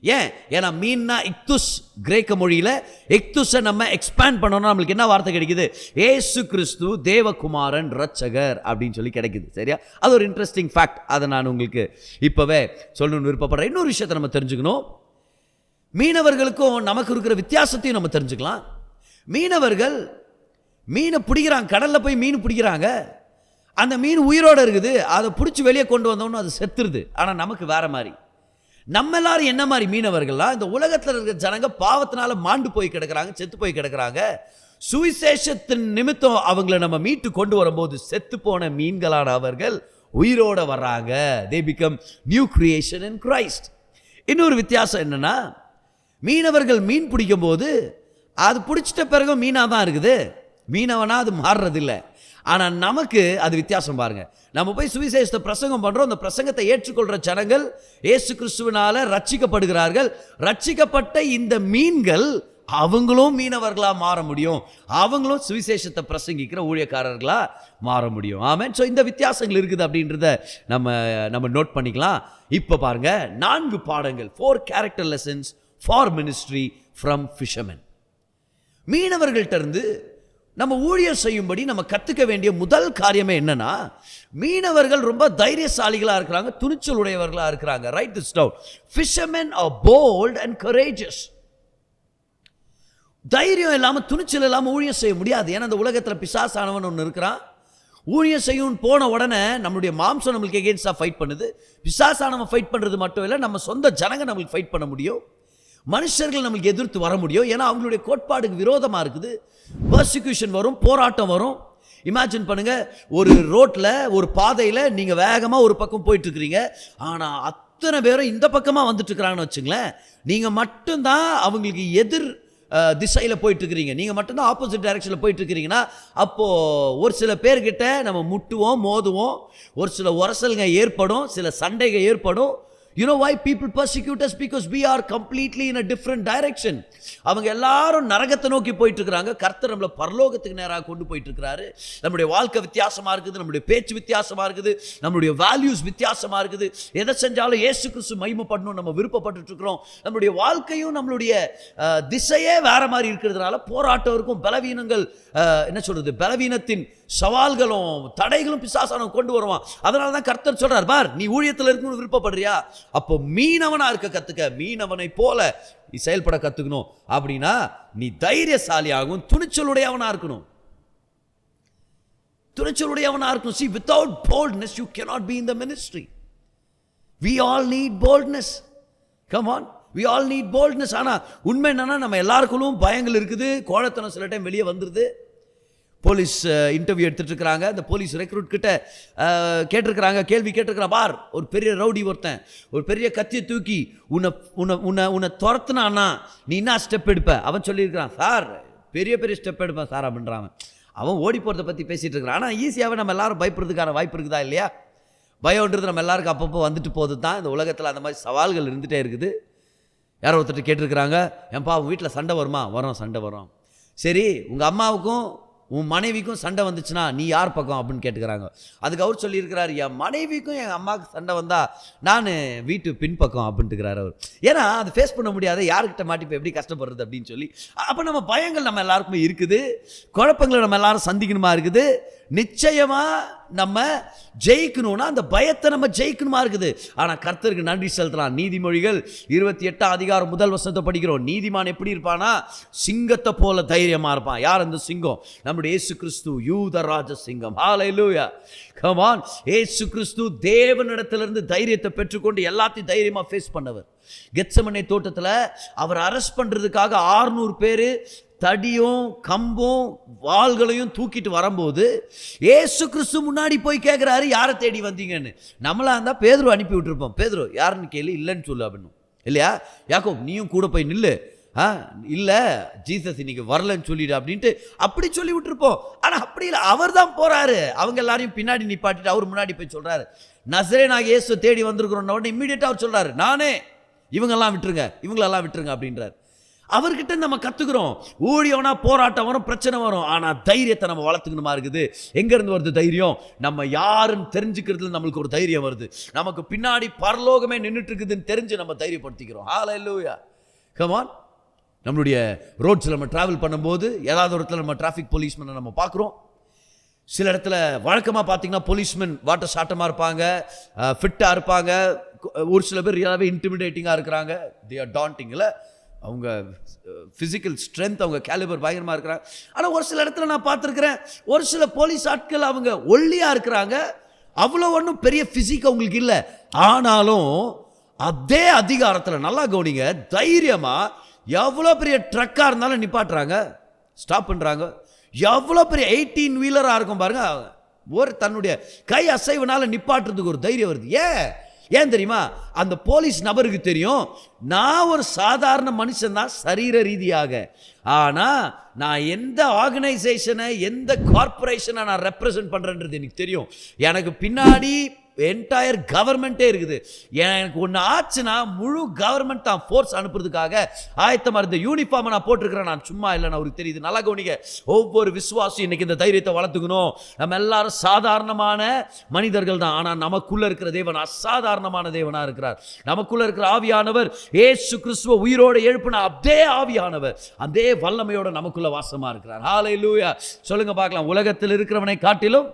[SPEAKER 1] ஏன்? ஏன்னா மீன்னா இக்துஸ். கிரேக்க மொழியில் இக்துஸை நம்ம எக்ஸ்பேண்ட் பண்ணோம்னா நம்மளுக்கு என்ன வார்த்தை கிடைக்குது? ஏசு கிறிஸ்து தேவகுமாரன் ரட்சகர் அப்படின்னு சொல்லி கிடைக்குது. சரியா? அது ஒரு இன்ட்ரெஸ்டிங் ஃபேக்ட். அதை நான் உங்களுக்கு இப்போவே சொல்லணும்னு விருப்பப்படுறேன். இன்னொரு விஷயத்தை நம்ம தெரிஞ்சுக்கணும். மீனவர்களுக்கும் நமக்கு இருக்கிற வித்தியாசத்தையும் நம்ம தெரிஞ்சுக்கலாம். மீனவர்கள் மீனை பிடிக்கிறாங்க, கடலில் போய் மீன் பிடிக்கிறாங்க, அந்த மீன் உயிரோடு இருக்குது, அதை பிடிச்சி வெளியே கொண்டு வந்தோன்னு அது செத்துருது. ஆனால் நமக்கு வேற மாதிரி. நம்ம எல்லாரும் என்ன மாதிரி மீனவர்கள்லாம், இந்த உலகத்தில் இருக்கிற ஜனங்க பாவத்தினால மாண்டு போய் கிடக்கிறாங்க, செத்து போய் கிடக்கிறாங்க. சுவிசேஷத்தின் நிமித்தம் அவங்கள நம்ம மீட்டு கொண்டு வரும்போது செத்து போன மீன்களான அவர்கள் உயிரோட வர்றாங்க. they become new creation in Christ. இன்னொரு வித்தியாசம் என்னன்னா, மீனவர்கள் மீன் பிடிக்கும் போது அது பிடிச்சிட்ட பிறகு மீனாக தான் இருக்குது, மீனவனா அது மாறுறதில்லை. ஆனால் நமக்கு அது வித்தியாசம் பாருங்க. நம்ம போய் சுவிசேஷத்தை பிரசங்கம் பண்ணுறோம், அந்த பிரசங்கத்தை ஏற்றுக்கொள்கிற ஜனங்கள் இயேசு கிறிஸ்துவினால ரட்சிக்கப்படுகிறார்கள். ரட்சிக்கப்பட்ட இந்த மீன்கள் அவங்களும் மீனவர்களாக மாற முடியும், அவங்களும் சுவிசேஷத்தை பிரசங்கிக்கிற ஊழியக்காரர்களாக மாற முடியும். ஆமென். ஸோ இந்த வித்தியாசங்கள் இருக்குது அப்படின்றத நம்ம நோட் பண்ணிக்கலாம். இப்போ பாருங்க, 4 பாடங்கள், 4 character lessons for ministry from fishermen. மீனவர்கள்ட்ட இருந்து நம்ம ஊழியம் செய்யும்படி நம்ம கற்றுக்க வேண்டிய முதல் காரியமே என்னன்னா, மீனவர்கள் ரொம்ப தைரியசாலிகளாக இருக்கிறாங்க, துணிச்சல் உடையவர்களாக இருக்கிறாங்க. Write this down. Fishermen are bold and courageous. தைரியம் இல்லாமல் துணிச்சல் இல்லாமல் ஊழியம் செய்ய முடியாது. ஏன்னா அந்த உலகத்தில் பிசாசானவன் ஒன்று இருக்கிறான். ஊழியம் செய்யும் போன உடனே நம்மளுடைய மாம்சம் நம்மளுக்கு எகெயின்ஸ்டாக ஃபைட் பண்ணுது. பிசாசானவன் ஃபைட் பண்ணுறது மட்டும் இல்லை, நம்ம சொந்த ஜனங்க நம்மளுக்கு ஃபைட் பண்ண முடியும், மனுஷர்கள் நம்மளுக்கு எதிர்த்து வர முடியும். ஏன்னா அவங்களுடைய கோட்பாடுக்கு விரோதமாக இருக்குது. பர்சிக்யூஷன் வரும், போராட்டம் வரும். இமேஜின் பண்ணுங்க, ஒரு ரோட்ல ஒரு பாதையில் நீங்க வேகமா ஒரு பக்கம் போயிட்டு இருக்கிறீங்க, ஆனா அத்தனை பேரும் இந்த பக்கமா வந்துட்டு இருக்கிறாங்கன்னு வச்சுங்களேன். நீங்க மட்டும்தான் அவங்களுக்கு எதிர் திசையில் போயிட்டு இருக்கிறீங்க, நீங்கள் மட்டும்தான் ஆப்போசிட் டைரக்ஷனில் போயிட்டு இருக்கிறீங்கன்னா, அப்போது ஒரு சில பேர்கிட்ட நம்ம முட்டுவோம், மோதுவோம், ஒரு சில உரசல்ங்க ஏற்படும், சில சண்டைகள் ஏற்படும். You know why people persecute us? Because we are completely in a different direction. அவங்க எல்லாரும் நரகத்தை நோக்கி போயிட்டு இருக்கிறாங்க, கர்த்தர் நம்மளை பரலோகத்துக்கு நேராக கொண்டு போயிட்டு இருக்கிறாரு. நம்முடைய வாழ்க்கை வித்தியாசமாக இருக்குது, நம்முடைய பேச்சு வித்தியாசமாக இருக்குது, நம்முடைய வேல்யூஸ் வித்தியாசமாக இருக்குது. எதை செஞ்சாலும் இயேசு கிறிஸ்து மகிமைப்படணும் நம்ம விருப்பப்பட்டு இருக்கிறோம். நம்மளுடைய வாழ்க்கையும் நம்மளுடைய திசையே வேற மாதிரி இருக்கிறதுனால போராட்டம் இருக்கும். பலவீனங்கள், என்ன சொல்றது, பலவீனத்தின் சவால்களும் தடைகளும் பிசாசானவன் கொண்டு வருவான். அதனால தான் கர்த்தர் சொல்றார், பார் நீ ஊழியத்தில் இருக்கணும்னு விருப்பப்படுறியா, அப்போ மீனவனா இருக்க கத்துக்க, மீனவனை போல நீ செயல்பட கத்துக்கணும். அப்படின்னா நீ தைரியசாலியாகவும் துணிச்சலுடையவனா இருக்கணும், துணிச்சலுடையவனா இருக்கணும். See, without boldness you cannot be in the ministry. We all need boldness. Come on, we all need boldness. ஆனா உண்மை என்னன்னா, நம்ம எல்லாருக்குள்ளும் பயங்கள் இருக்குது, கோழத்தனம் சில டைம் வெளியே வந்துருது. போலீஸ் இன்டர்வியூ எடுத்துட்டு இருக்கிறாங்க, அந்த போலீஸ் ரெக்ரூட் கிட்ட கேட்டிருக்கிறாங்க, கேள்வி கேட்டிருக்கிறான், பார் ஒரு பெரிய ரவுடி ஒருத்தன் ஒரு பெரிய கத்தியை தூக்கி உன்னை துரத்துனான்னா நீ என்ன ஸ்டெப் எடுப்ப? அவன் சொல்லியிருக்கிறான், சார் பெரிய பெரிய ஸ்டெப் எடுப்பேன் சார் அப்படின்றான். அவன் ஓடி போகிறத பற்றி பேசிகிட்டு இருக்கிறான். ஆனால் ஈஸியாகவே நம்ம எல்லாரும் பயப்படுறதுக்கான வாய்ப்பு இருக்குதா இல்லையா? பயம்ன்றது நம்ம எல்லாருக்கும் அப்பப்போ வந்துட்டு போகுது தான். இந்த உலகத்தில் அந்த மாதிரி சவால்கள் இருந்துகிட்டே இருக்குது. யாரோ ஒருத்தர் கேட்டிருக்கிறாங்க, ஏன்பா உங்கள் வீட்டில் சண்டை வருமா? வரும், சண்டை வரும். சரி, உங்கள் அம்மாவுக்கும் உன் மனைவிக்கும் சண்டை வந்துச்சுன்னா நீ யார் பக்கம் அப்படின்னு கேட்டுக்கிறாங்க. அதுக்கு அவர் சொல்லியிருக்கிறார், என் மனைவிக்கும் என் அம்மாவுக்கு சண்டை வந்தால் நான் வீட்டு பின்பக்கம் அப்படின்ட்டுக்கிறார் அவர். ஏன்னா அதை ஃபேஸ் பண்ண முடியாத, யாருக்கிட்ட மாட்டிப்போ எப்படி கஷ்டப்படுறது அப்படின்னு சொல்லி. அப்போ நம்ம பயங்கள் நம்ம எல்லாருக்குமே இருக்குது, குழப்பங்களை நம்ம எல்லாரும் சந்திக்கணுமா இருக்குது. நிச்சயமாக நம்ம ஜெயிக்கணும்னா அந்த பயத்தை நம்ம ஜெயிக்கணுமா இருக்குது. ஆனால் கர்த்தருக்கு நன்றி செலுத்தலாம். நீதிமொழிகள் 28 முதல் வசனத்தை படிக்கிறோம். நீதிமான் எப்படி இருப்பானா, சிங்கத்தை போல தைரியமாக இருப்பான். யார் அந்த சிங்கம்? நம்முடைய இயேசு கிறிஸ்து, யூத ராஜ சிங்கம். ஹல்லேலூயா, கம் ஆன். இயேசு கிறிஸ்து தேவனிடத்திலிருந்து தைரியத்தை பெற்றுக்கொண்டு எல்லாத்தையும் தைரியமாக ஃபேஸ் பண்ணவர். கெத்செமனே தோட்டத்தில் அவர் அரெஸ்ட் பண்ணுறதுக்காக 600 பேர் தடியும் கம்பும் வாள்களையும் தூக்கிட்டு வரும்போது ஏசு கிறிஸ்து முன்னாடி போய் கேட்குறாரு, யாரை தேடி வந்தீங்கன்னு. நம்மளா இருந்தால் பேதுரு அனுப்பி விட்டுருப்போம். பேதுரு யாருன்னு கேள்வி, இல்லைன்னு சொல்லு அப்படின்னு, இல்லையா? யாக்கோப் நீயும் கூட போய் நில்லு, இல்லை ஜீசஸ் இன்னைக்கு வரலன்னு சொல்லிடு அப்படின்ட்டு அப்படி சொல்லி விட்டுருப்போம். ஆனால் அப்படி இல்லை, அவர் தான் போகிறாரு. அவங்க எல்லாரையும் பின்னாடி நிப்பாட்டிட்டு அவர் முன்னாடி போய் சொல்கிறாரு, நசரேனாகிய இயேசு தேடி வந்திருக்கிறோன்னு உடனே இம்மீடியட்டாக அவர் சொல்கிறாரு, நானே, இவங்கெல்லாம் விட்டுருங்க, இவங்களெல்லாம் விட்டுருங்க அப்படின்றார். அவர்கிட்ட நம்ம கற்றுக்குறோம். ஊழியம்னா போராட்டம் வரும், பிரச்சனை வரும், ஆனால் தைரியத்தை நம்ம வளர்த்துக்கணுமா இருக்குது. எங்கேருந்து வருது தைரியம்? நம்ம யாருன்னு தெரிஞ்சுக்கிறதுல நம்மளுக்கு ஒரு தைரியம் வருது. நமக்கு பின்னாடி பரலோகமே நின்றுட்டு இருக்குதுன்னு தெரிஞ்சு நம்ம தைரியப்படுத்திக்கிறோம். ஹல்லேலூயா, கம் ஆன். நம்மளுடைய ரோட்ஸில் நம்ம ட்ராவல் பண்ணும்போது ஏதாவது ஒரு இடத்துல நம்ம டிராஃபிக் போலீஸ்மேனை நம்ம பார்க்குறோம். சில இடத்துல வழக்கமாக பார்த்தீங்கன்னா போலீஸ்மேன் வாட்டர் சாட்டமாக இருப்பாங்க, ஃபிட்டாக இருப்பாங்க. ஒரு சில பேர் ரியலாகவே இன்டிமிடேட்டிங்காக இருக்கிறாங்க. தே ஆர் டாண்டிங்கில், அவங்க ஃபிசிக்கல் ஸ்ட்ரென்த், அவங்க கேலிபர் பயங்கரமாக இருக்கிறாங்க. ஆனால் ஒரு சில இடத்துல நான் பார்த்துருக்குறேன், ஒரு சில போலீஸ் ஆட்கள் அவங்க ஒல்லியாக இருக்கிறாங்க, அவ்வளோ ஒன்றும் பெரிய ஃபிசிக் அவங்களுக்கு இல்லை. ஆனாலும் அதே அதிகாரத்தில் நல்லா கவனிங்க, தைரியமாக எவ்வளோ பெரிய ட்ரக்காக இருந்தாலும் நிப்பாட்டுறாங்க, ஸ்டாப் பண்ணுறாங்க. எவ்வளோ பெரிய 18 வீலராக இருக்கும் பாருங்க, ஒரு தன்னுடைய கை அசைவனால நிப்பாட்டுறதுக்கு ஒரு தைரியம் வருது. ஏன் தெரியுமா? அந்த போலீஸ் நபருக்கு தெரியும், நான் ஒரு சாதாரண மனுஷன் தான் சரீர ரீதியாக, ஆனால் நான் எந்த ஆர்கனைசேஷனை, எந்த கார்பரேஷனை நான் ரெப்ரசன்ட் பண்ணுறேன்றது எனக்கு தெரியும். எனக்கு பின்னாடி என்டையர் கவர்மெண்ட்டே இருக்குது. எனக்கு ஒன்று ஆச்சுன்னா முழு கவர்மெண்ட் தான் ஃபோர்ஸ் அனுப்புறதுக்காக ஆயத்தமாக இருந்த யூனிஃபார்மை நான் போட்டிருக்கிறேன். நான் சும்மா இல்லைன்னு அவருக்கு தெரியுது. நல்லா கவனிங்க, ஒவ்வொரு விசுவாசியும் இன்னைக்கு இந்த தைரியத்தை வளர்த்துக்கணும். நம்ம எல்லாரும் சாதாரணமான மனிதர்கள் தான், ஆனால் நமக்குள்ள இருக்கிற தேவன் அசாதாரணமான தேவனாக இருக்கிறார். நமக்குள்ள இருக்கிற ஆவியானவர் இயேசு கிறிஸ்துவை உயிரோடு எழுப்பின அதே ஆவியானவர், அதே வல்லமையோட நமக்குள்ள வாசமா இருக்கிறார். ஹல்லேலூயா, சொல்லுங்க பார்க்கலாம். உலகத்தில் இருக்கிறவனை காட்டிலும்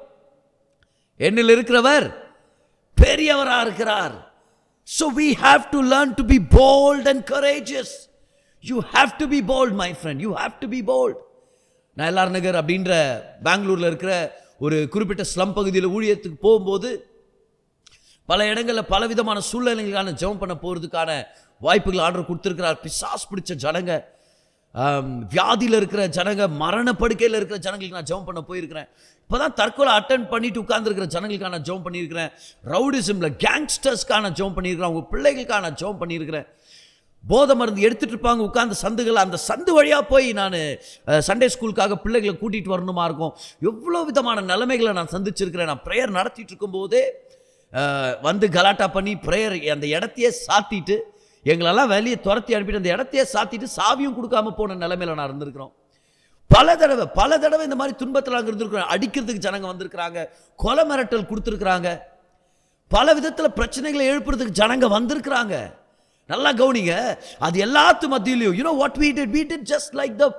[SPEAKER 1] என்னில் இருக்கிறவர் பெரியவராக இருக்கிறார். So we have to learn to be bold and courageous. You have to be bold, my friend. You have to be bold. நான் எல்ஆர் நகர் அப்படின்ற பெங்களூரில் இருக்கிற ஒரு குறிப்பிட்ட ஸ்லம் பகுதியில் ஊழியத்துக்கு போகும்போது பல இடங்களில் பல விதமான சூழ்நிலைகளுக்கான ஜெபம் பண்ண போகிறதுக்கான வாய்ப்புகள் ஆர்டர் கொடுத்துருக்கிறார். பிசாஸ் பிடிச்ச ஜனங்க, வியாதியில் இருக்கிற ஜனங்க, மரணப்படுக்கையில் இருக்கிற ஜனங்களுக்கு நான் ஜெபம் பண்ண போயிருக்கிறேன். இப்போ தான் தற்கொலை அட்டன் பண்ணிட்டு உட்கார்ந்துருக்கிற ஜனங்களுக்காக நான் ஜெபம் பண்ணியிருக்கிறேன். ரவுடிசமில் கேங்ஸ்டர்ஸ்க்காக நான் ஜெபம் பண்ணியிருக்கிறேன். அவங்க பிள்ளைகளுக்காக நான் ஜெபம் பண்ணியிருக்கிறேன். போதை மருந்து எடுத்துகிட்டு இருப்பாங்க உட்கார்ந்து சந்துகள், அந்த சந்து வழியாக போய் நான் சண்டே ஸ்கூலுக்காக பிள்ளைகளை கூட்டிகிட்டு வரணுமா இருக்கும். எவ்வளோ விதமான நிலைமைகளை நான் சந்திச்சிருக்கிறேன். நான் ப்ரேயர் நடத்திட்டு இருக்கும்போதே வந்து கலாட்டா பண்ணி ப்ரேயர் அந்த இடத்தையே சாத்திட்டு, எங்களெல்லாம் வெளியே துரத்தி அனுப்பிட்டு அந்த இடத்தையே சாத்திட்டு சாவியும் கொடுக்காம போன நிலைமையில நான் இருந்திருக்கிறோம். பல தடவை இந்த மாதிரி துன்பத்தில் அங்கே இருந்திருக்கிறோம். அடிக்கிறதுக்கு ஜனங்க வந்திருக்கிறாங்க, கொலை மிரட்டல் கொடுத்துருக்குறாங்க, பல விதத்தில் பிரச்சனைகளை எழுப்புறதுக்கு ஜனங்க வந்திருக்கிறாங்க. நல்லா கவனிங்க. அது எல்லாத்து மத்தியிலையும் you know what we did just like the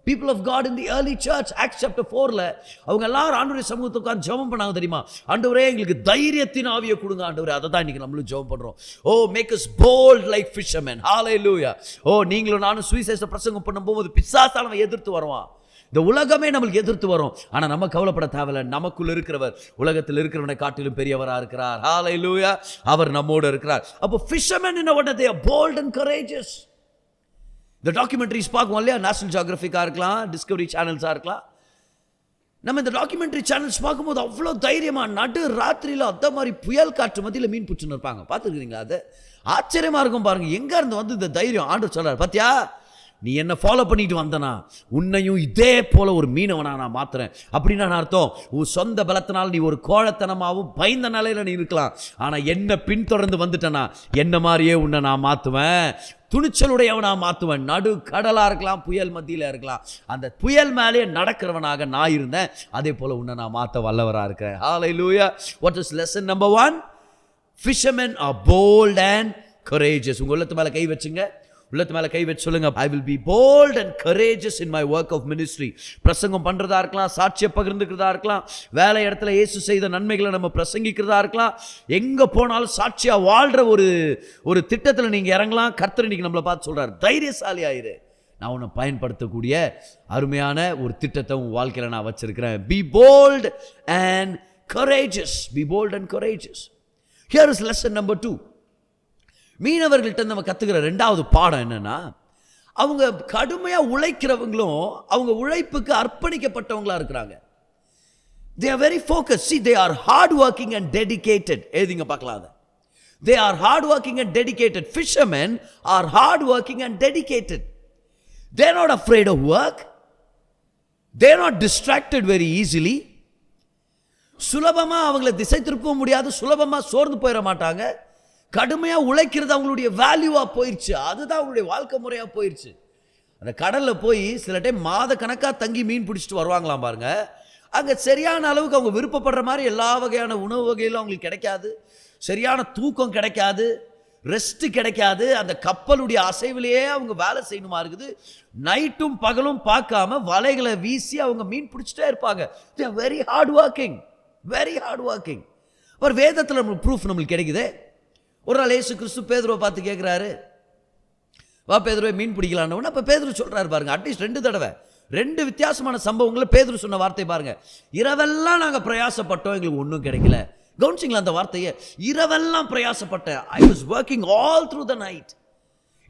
[SPEAKER 1] people of God in the early church. Acts chapter 4ல அவங்க எல்லாரும் ஆண்டவருடைய சமூகத்துக்கு உட்கார்ந்து ஜெபம் பண்ணாங்க தெரியுமா? ஆண்டவரே எங்களுக்கு தைரியத்தின் ஆவியை கொடுங்க ஆண்டவரே. அதை தான் இன்னைக்கு நம்மளும் ஜெபம் பண்றோம். O make us bold like fishermen. hallelujah. ஓ நீங்களும் நானும் சுவிசேஷ பிரசங்கம் பண்ணும்போது பிசாசானவன் எதிர்த்து வருவான். இந்த உலகமே நம்மளுக்கு எதிர்த்து வரும். ஆனால் நம்ம கவலைப்பட தேவையில்லை. நமக்குள்ள இருக்கிறவர் உலகத்தில் இருக்கிறவனை காட்டிலும் பெரியவராக இருக்கிறார். ஹalleluya. அவர் நம்மோடு இருக்கிறார். அப்போ fishermen in what they are bold and courageous. இந்த டாக்குமெண்ட்ரிஸ் பார்க்குவோம் இல்லையா? நேஷனல் ஜியோகிராஃபிக்காக இருக்கலாம், டிஸ்கவரி சேனல்ஸாக இருக்கலாம். நம்ம இந்த டாக்குமெண்ட்ரி சேனல்ஸ் பார்க்கும்போது அவ்வளோ தைரியமாக நடு ராத்திரியில் அந்த மாதிரி புயல் காற்று மத்தியில் மீன் பிடிச்சுன்னு இருப்பாங்க. பார்த்துருக்கீங்களா? அது ஆச்சரியமாக இருக்கும் பாருங்கள். எங்கேருந்து வந்து இந்த தைரியம்? ஆண்டவர் சொல்கிறார், பார்த்தியா நீ என்ன ஃபாலோ பண்ணிட்டு வந்தனா உன்னையும் இதே போல ஒரு மீனவனா நான் மாத்துறேன். அப்படின்னா அர்த்தம், உன் சொந்த பலத்தினால் நீ ஒரு கோழத்தனமாகவும் பயந்த நிலையில நீ இருக்கலாம். ஆனால் என்ன பின்தொடர்ந்து வந்துட்டனா என்ன மாதிரியே உன்னை நான் மாற்றுவேன், துணிச்சலுடையவனா மாற்றுவேன். நடு கடலாக இருக்கலாம், புயல் மத்தியில் இருக்கலாம், அந்த புயல் மேலே நடக்கிறவனாக நான் இருந்தேன். அதே போல உன்னை நான் மாற்ற வல்லவராக இருக்கிறேன். hallelujah. What is lesson number 1? Fishermen are bold and courageous. உங்க உள்ளத்து மேலே கை வச்சுங்க, உள்ளத்து மேலே கை வச்சு சொல்லுங்க, I will be bold and courageous in my work of ministry. பிரசங்கம் பண்ணுறதா இருக்கலாம், சாட்சியை பகிர்ந்துக்கிறதா இருக்கலாம், வேலை இடத்துல இயேசு செய்த நன்மைகளை நம்ம பிரசங்கிக்கிறதா இருக்கலாம், எங்கே போனாலும் சாட்சியாக வாழ்கிற ஒரு திட்டத்தில் நீங்கள் இறங்கலாம். கர்த்தர் இன்னைக்கு நம்மளை பார்த்து சொல்கிறார், தைரியசாலி ஆயிரு, நான் உன்னை பயன்படுத்தக்கூடிய அருமையான ஒரு திட்டத்தை உன் வாழ்க்கையில் நான் வச்சிருக்கிறேன். Be bold and courageous. Be bold and courageous. Here is lesson number 2. மீனவர்கள்ட்ட நம்ம கற்றுக்கிற ரெண்டாவது பாடம் என்னன்னா, அவங்க கடுமையாக உழைக்கிறவங்களும் அவங்க உழைப்புக்கு அர்ப்பணிக்கப்பட்டவங்களா இருக்கிறாங்க. They are very focused. See, they are hard working and dedicated. எழுதிங்க பார்க்கலாம் அதை. They are hard working and dedicated. Fishermen are hard working and dedicated. They are not afraid of work. They are not distracted very easily. சுலபமாக அவங்களை திசை திருப்ப முடியாது, சுலபமாக சோர்ந்து போயிட மாட்டாங்க. கடுமையாக உழைக்கிறது அவங்களுடைய வேல்யூவாக போயிடுச்சு, அதுதான் அவங்களுடைய வாழ்க்கை முறையாக போயிடுச்சு. அந்த கடலில் போய் சில டைம் மாத கணக்காக தங்கி மீன் பிடிச்சிட்டு வருவாங்களாம் பாருங்க. அங்கே சரியான அளவுக்கு அவங்க விருப்பப்படுற மாதிரி எல்லா வகையான உணவு வகையிலும் அவங்களுக்கு கிடைக்காது, சரியான தூக்கம் கிடைக்காது, ரெஸ்ட்டு கிடைக்காது. அந்த கப்பலுடைய அசைவிலேயே அவங்க வேலை செய்யணுமா இருக்குது. நைட்டும் பகலும் பார்க்காம வலைகளை வீசி அவங்க மீன் பிடிச்சிட்டே இருப்பாங்க. They are very hard working, very hard working. ஒரு வேதத்தில் நம்மளுக்கு ப்ரூஃப் நம்மளுக்கு கிடைக்குது. ஒரு நாள் இயேசு கிறிஸ்து பேதுருவை பார்த்து கேட்குறாரு, வா பேதுருவை மீன் பிடிக்கலான்னு. அப்போ பேதுரு சொல்கிறாரு பாருங்க, அட்லீஸ்ட் 2 தடவை 2 வித்தியாசமான சம்பவங்களை பேதுரு சொன்ன வார்த்தை பாருங்க. இரவெல்லாம் நாங்கள் பிரயாசப்பட்டோம், எங்களுக்கு ஒன்றும் கிடைக்கல. கவனிச்சிங்களா அந்த வார்த்தையை? இரவெல்லாம் பிரயாசப்பட்டேன். I was working all through the night.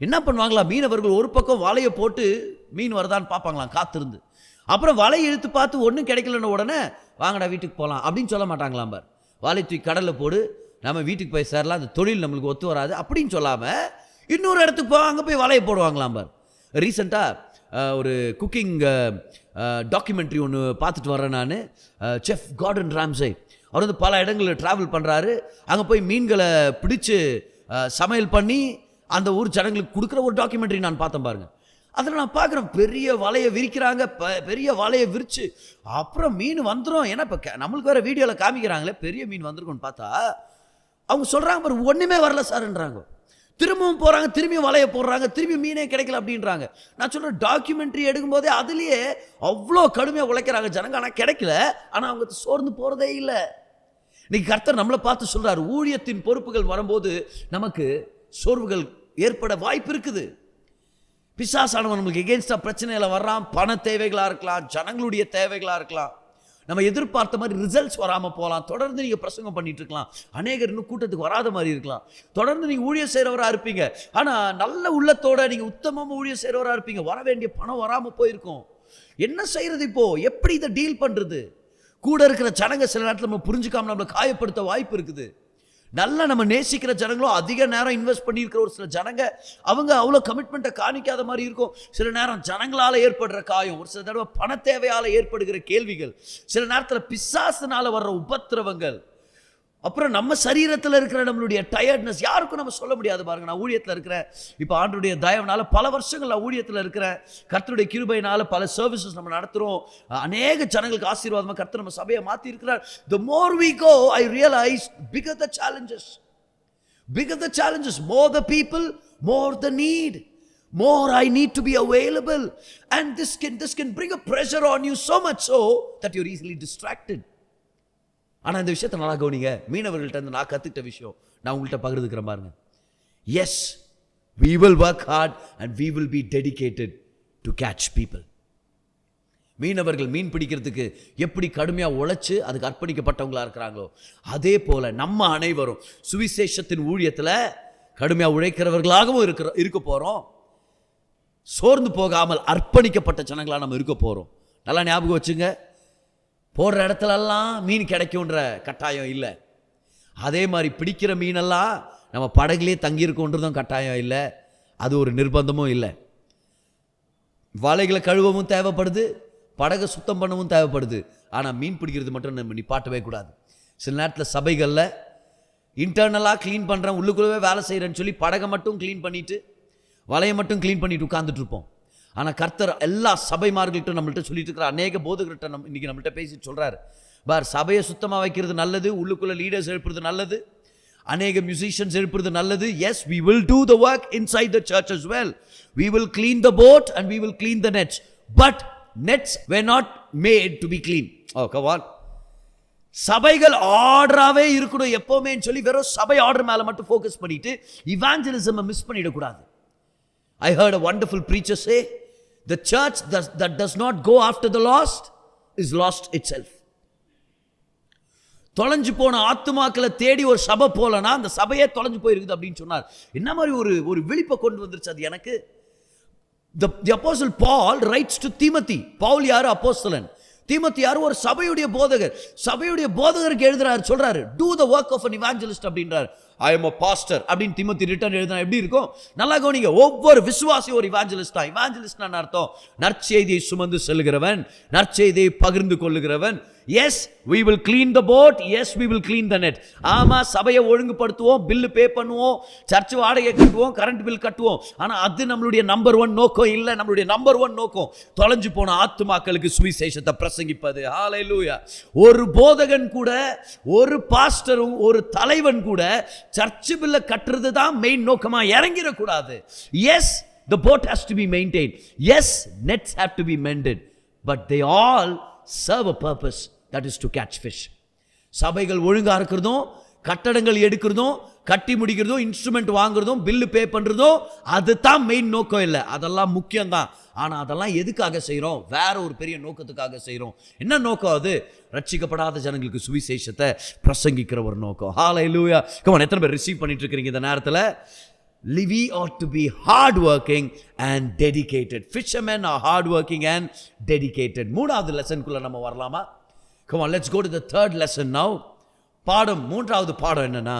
[SPEAKER 1] என்ன பண்ணுவாங்களா மீனவர்கள்? ஒரு பக்கம் வலையை போட்டு மீன் வருதான்னு பார்ப்பாங்களாம் காத்திருந்து. அப்புறம் வலையை இழுத்து பார்த்து ஒன்றும் கிடைக்கலன்னு உடனே வாங்கடா வீட்டுக்கு போகலாம் அப்படின்னு சொல்ல மாட்டாங்களாம் பார். வலை தூக்கி கடலில் போடு, நம்ம வீட்டுக்கு போய் சேரலாம், அந்த தொழில் நம்மளுக்கு ஒத்து வராது அப்படின்னு சொல்லாமல் இன்னொரு இடத்துக்கு போய் அங்கே போய் வலையை போடுவாங்களாம் பார். ரீசெண்டாக ஒரு குக்கிங் டாக்குமெண்ட்ரி ஒன்று பார்த்துட்டு வரேன் நான். செஃப் கார்டன் ராம்சே அவர் வந்து பல இடங்களில் ட்ராவல் பண்ணுறாரு. அங்கே போய் மீன்களை பிடிச்சு சமையல் பண்ணி அந்த ஊர் ஜனங்களுக்கு கொடுக்குற ஒரு டாக்குமெண்ட்ரி நான் பார்த்தேன் பாருங்க. அதில் நான் பார்க்குறேன், பெரிய வலையை விரிக்கிறாங்க, பெரிய வலையை விரித்து அப்புறம் மீன் வந்துடும். ஏன்னா இப்போ நம்மளுக்கு வேறு வீடியோவில் காமிக்கிறாங்களே பெரிய மீன் வந்திருக்குன்னு பார்த்தா அவங்க சொல்கிறாங்க பாரு, ஒன்றுமே வரல சார்ன்றாங்க. திரும்பவும் போகிறாங்க, திரும்பியும் வலையை போடுறாங்க, திரும்பி மீனே கிடைக்கல அப்படின்றாங்க. நான் சொல்கிறேன், டாக்குமெண்ட்ரி எடுக்கும்போதே அதுலேயே அவ்வளோ கடுமையாக உழைக்கிறாங்க ஜனங்க, ஆனால் கிடைக்கல. ஆனால் அவங்க சோர்ந்து போகிறதே இல்லை. இன்னைக்கு கர்த்தர் நம்மளை பார்த்து சொல்கிறார், ஊழியத்தின் பொறுப்புகள் வரும்போது நமக்கு சோர்வுகள் ஏற்பட வாய்ப்பு இருக்குது. பிசாசானவன் நம்மளுக்கு எகென்ஸ்டாக பிரச்சனையில் வர்றான். பண தேவைகளாக இருக்கலாம், ஜனங்களுடைய தேவைகளாக இருக்கலாம், நம்ம எதிர்பார்த்த மாதிரி ரிசல்ட்ஸ் வராமல் போகலாம். தொடர்ந்து நீங்கள் பிரசங்கம் பண்ணிட்டு இருக்கலாம், அநேகர் இன்னும் கூட்டத்துக்கு வராத மாதிரி இருக்கலாம். தொடர்ந்து நீங்கள் ஊழியம் செய்கிறவராக இருப்பீங்க, ஆனால் நல்ல உள்ளத்தோட நீங்கள் உத்தமமாக ஊழியம் செய்கிறவராக இருப்பீங்க. வர வேண்டிய பணம் வராமல் போயிருக்கும். என்ன செய்கிறது இப்போ? எப்படி இதை டீல் பண்ணுறது? கூட இருக்கிற ஜனங்க சில நேரத்தில் நம்ம புரிஞ்சுக்காம நம்மளை காயப்படுத்த வாய்ப்பு இருக்குது. நல்லா நம்ம நேசிக்கிற ஜனங்களும் அதிக நேரம் இன்வெஸ்ட் பண்ணியிருக்கிற ஒரு சில ஜனங்க அவங்க அவ்வளோ கமிட்மெண்ட்டை காணிக்காத மாதிரி இருக்கும். சில நேரம் ஜனங்களால் ஏற்படுற காயம், ஒரு சில தடவை பண தேவையால் ஏற்படுகிற கேள்விகள், சில நேரத்தில் பிசாசுனால வர்ற உபத்திரவங்கள், அப்புறம் நம்ம சரீரத்தில் இருக்கிற நம்மளுடைய டயர்ட்னஸ் யாருக்கும் நம்ம சொல்ல முடியாது. பாருங்க, நான் ஊழியத்தில் இருக்கிறேன், இப்போ ஆண்டவருடைய தயவுனால பல வருஷங்கள் நான் ஊழியத்தில் இருக்கிறேன். கர்த்தருடைய கிருபையினால பல சர்வீசஸ் நம்ம நடத்துகிறோம். அநேக ஜனங்களுக்கு ஆசீர்வாதமாக கர்த்தர் நம்ம சபையை மாற்றி இருக்கிறார். The more we go, I realize bigger the challenges. Bigger the challenges, more the people, more the need. More I need to be available. And this can bring a pressure on you so much so that you're easily distracted. ஆனால் இந்த விஷயத்தை நல்லா கவனிங்க. மீனவர்கள்ட்ட இருந்து நான் கற்றுக்கிட்ட விஷயம் நான் உங்கள்கிட்ட பகிர்ந்துக்கிறேன் பாருங்க. Yes, we will work hard and we will be dedicated to catch people. மீனவர்கள் மீன் பிடிக்கிறதுக்கு எப்படி கடுமையாக உழைச்சு அதுக்கு அர்ப்பணிக்கப்பட்டவங்களா இருக்கிறாங்களோ, அதே போல நம்ம அனைவரும் சுவிசேஷத்தின் ஊழியத்தில் கடுமையாக உழைக்கிறவர்களாகவும் இருக்க போகிறோம். சோர்ந்து போகாமல் அர்ப்பணிக்கப்பட்ட ஜனங்களாக நம்ம இருக்க போகிறோம். நல்லா ஞாபகம் வச்சுங்க. போடுற இடத்துலலாம் மீன் கிடைக்கும்ன்ற கட்டாயம் இல்லை. அதே மாதிரி பிடிக்கிற மீனெல்லாம் நம்ம படகுலேயே தங்கியிருக்கோன்றதும் கட்டாயம் இல்லை, அது ஒரு நிர்பந்தமும் இல்லை. வலைகளை கழுவவும் தேவைப்படுது, படகை சுத்தம் பண்ணவும் தேவைப்படுது. ஆனால் மீன் பிடிக்கிறது மட்டும் நம்ம நிப்பாட்டவே கூடாது. சில நேரத்தில் சபைகளில் இன்டர்னலாக க்ளீன் பண்ணுறேன், உள்ளுக்குள்ளவே வேலை செய்கிறேன்னு சொல்லி படகை மட்டும் க்ளீன் பண்ணிவிட்டு வலையை மட்டும் க்ளீன் பண்ணிட்டு உட்காந்துட்டு இருப்போம். ஆனால் கர்த்தர் எல்லா சபைமார்கள்ட்டும் நம்மள்கிட்ட சொல்லிட்டு இருக்கிற அநேக போதகர்கிட்ட இன்றைக்கி நம்மள்கிட்ட பேசிட்டு சொல்கிறார், பார், சபையை சுத்தமாக வைக்கிறது நல்லது, உள்ளுக்குள்ளே லீடர்ஸ் எழுப்புறது நல்லது, அநேக மியூசிஷியன்ஸ் எழுப்புறது நல்லது. Yes, we will do the work inside the church as well. We will clean the boat and we will clean the nets. But nets were not made to be clean. Oh, come on. சபைகள் ஆர்டராகவே இருக்கணும் எப்போவுமே சொல்லி வெறும் சபை order மேலே மட்டும் focus பண்ணிட்டு இவாஞ்சலிசமை miss பண்ணிடக்கூடாது. I heard a wonderful preacher say, the church that does not go after the lost is lost itself. தொலைஞ்சு போன ஆத்துமாக்களை தேடி ஒரு சபை போலனா அந்த சபையே தொலைஞ்சு போயிருக்குது அப்படின்னு சொன்னார். என்ன மாதிரி ஒரு விழிப்பை கொண்டு வந்துருச்சு அது எனக்கு. The apostle Paul writes to Timothy. Pavul யாரு? அப்போஸ்தலன். தீமோத்தி யாரு? ஒரு சபையுடைய போதகர். சபையுடைய போதகருக்கு எழுதுறாரு, சொல்றாரு, do the work of an evangelist அப்படின்றார். I am a pastor அப்படின்னு தீமோத்தி ரிட்டர்ன் எழுதினா எப்படி இருக்கும்? நல்லா கவனிங்க. ஒவ்வொரு விசுவாசியும் ஒரு இவாஞ்சலிஸ்ட் தான். இவாஞ்சலிஸ்ட்னா அர்த்தம் நற்செய்தியை சுமந்து செல்கிறவன், நற்செய்தியை பகிர்ந்து கொள்ளுகிறவன். Yes, we will clean the boat. Yes, we will clean the net. ஆமா, சபையை ஒழுங்குபடுத்துவோம், பில்லு பே பண்ணுவோம், சர்ச் வாடகை கட்டுவோம், கரண்ட் பில் கட்டுவோம். ஆனால் அது நம்மளுடைய நம்பர் 1 நோக்கம் இல்லை. நம்மளுடைய நம்பர் 1 நோக்கம் தொலைஞ்சு போன ஆத்துமாக்களுக்கு சுவிசேஷத்தை பிரசங்கிப்பது. ஹல்லேலூயா. ஒரு போதகன் கூட, ஒரு பாஸ்டரும், ஒரு தலைவன் கூட சர்ச் பில்ல கட்டுறது தான் மெயின் நோக்கமா இறங்கிடக்கூடாது. Yes, the boat has to be maintained. Yes, nets have to be mended. But they all serve a purpose, that is to catch fish. சபைகள் ஒழுங்கா இருக்கிறதும், கட்டடங்கள் எடுக்கிறதும், கட்டி முடிக்கிறதும், இன்ஸ்ட்ருமெண்ட் வாங்குறதும், பில்லு பே பண்ணுறதும், அதுதான் மெயின் நோக்கம் இல்லை. அதெல்லாம் முக்கியம்தான். ஆனால் அதெல்லாம் எதுக்காக செய்கிறோம்? வேற ஒரு பெரிய நோக்கத்துக்காக செய்கிறோம். என்ன நோக்கம் அது? ரட்சிக்கப்படாத ஜனங்களுக்கு சுவிசேஷத்தை பிரசங்கிக்கிற ஒரு நோக்கம். ஹல்லேலூயா. கம் ஆன், எத்தனை பேர் ரிசீவ் பண்ணிட்டு இருக்கிறீங்க இந்த நேரத்தில்? We ought to be hardworking and dedicated. Fishermen are hardworking and dedicated. மூணாவது லெசனுக்குள்ள நம்ம வரலாமா? Come on, let's go to the third lesson now. மூன்றாவது பாடம் என்னன்னா,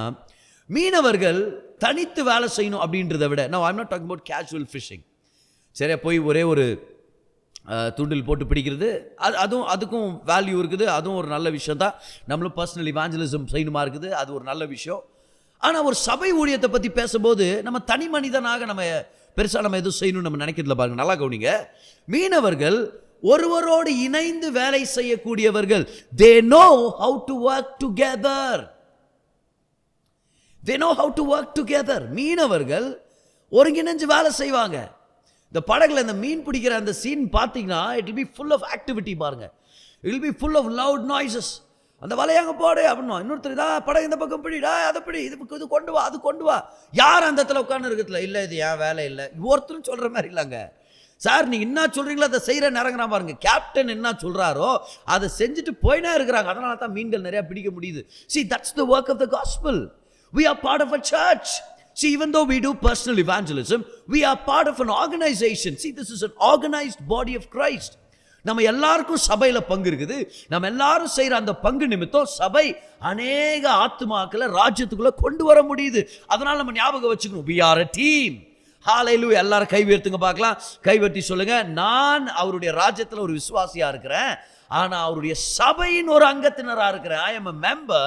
[SPEAKER 1] மீனவர்கள் தனித்து வேலை செய்யணும் அப்படின்றத விட, now I'm not talking about casual fishing. சரியா, போய் ஒரே ஒரு தூண்டில் போட்டு பிடிக்கிறது, அதுக்கும் வேல்யூ இருக்குது, அதுவும் ஒரு நல்ல விஷயம் தான். நம்மளும் பர்சனல் இவாஞ்சலிசம் செய்யணுமா இருக்குது, அது ஒரு நல்ல விஷயம். ஆனால் ஒரு சபை ஊழியத்தை பற்றி பேசும்போது நம்ம தனி மனிதனாக நம்ம பெருசாக நம்ம எதுவும் செய்யணும்னு நம்ம நினைக்கிறதுல பாருங்க. நல்லா கவனிங்க. மீனவர்கள் ஒருவரோடு இணைந்து வேலை செய்யக்கூடியவர்கள். They know how to work together. They know how to work together. மீனவர்கள் ஒருங்கிணைஞ்சு வேலை செய்வாங்க. இந்த படகுல இந்த மீன் பிடிக்கிற அந்த சீன் பார்த்தீங்கன்னா, it will be full of activity. பாருங்க, it will be full of loud noises. அந்த வலையாங்க போடு அப்படின்னா, இன்னொருத்தர் தான் படகு இந்த பக்கம் பிடிடா, அதை பிடி, இது கொண்டு வா, அது கொண்டு வா. யார் அந்த இடத்துல உட்கார்ந்து இருக்கிறதுல இல்லை, இது ஏன் வேலை இல்லை, ஒருத்தரும் சொல்கிற மாதிரி இல்லைங்க. சார் நீங்க என்ன சொல்றீங்களோ அதை செய்யற இறங்குறா பாருங்க. கேப்டன் என்ன சொல்றாரோ அதை செஞ்சுட்டு போயினா இருக்கிறாங்க. அதனால தான் மீன்கள் நிறைய பிடிக்க முடியுது. See, that's the work of the gospel. We are part of a church. See, even though we do personal evangelism, we are part of an organization. See, this is an organized body of Christ. நம்ம எல்லாருக்கும் சபையில பங்கு இருக்குது. நம்ம எல்லாரும் செய்யற அந்த பங்கு நிமித்தம் சபை அநேக ஆத்துமாக்களை ராஜ்யத்துக்குள்ள கொண்டு வர முடியுது. அதனால நம்ம ஞாபகம் வச்சுக்கணும், we are a team. ஹalleluya. எல்லாரும் கை உயர்த்துங்க பார்க்கலாம். கை உயர்த்தி சொல்லுங்க, நான் அவருடைய ராஜ்யத்துல ஒரு விசுவாசியா இருக்கிறேன், ஆனா அவருடைய சபையின் ஒரு அங்கத்தினரா இருக்கிறேன். I am a member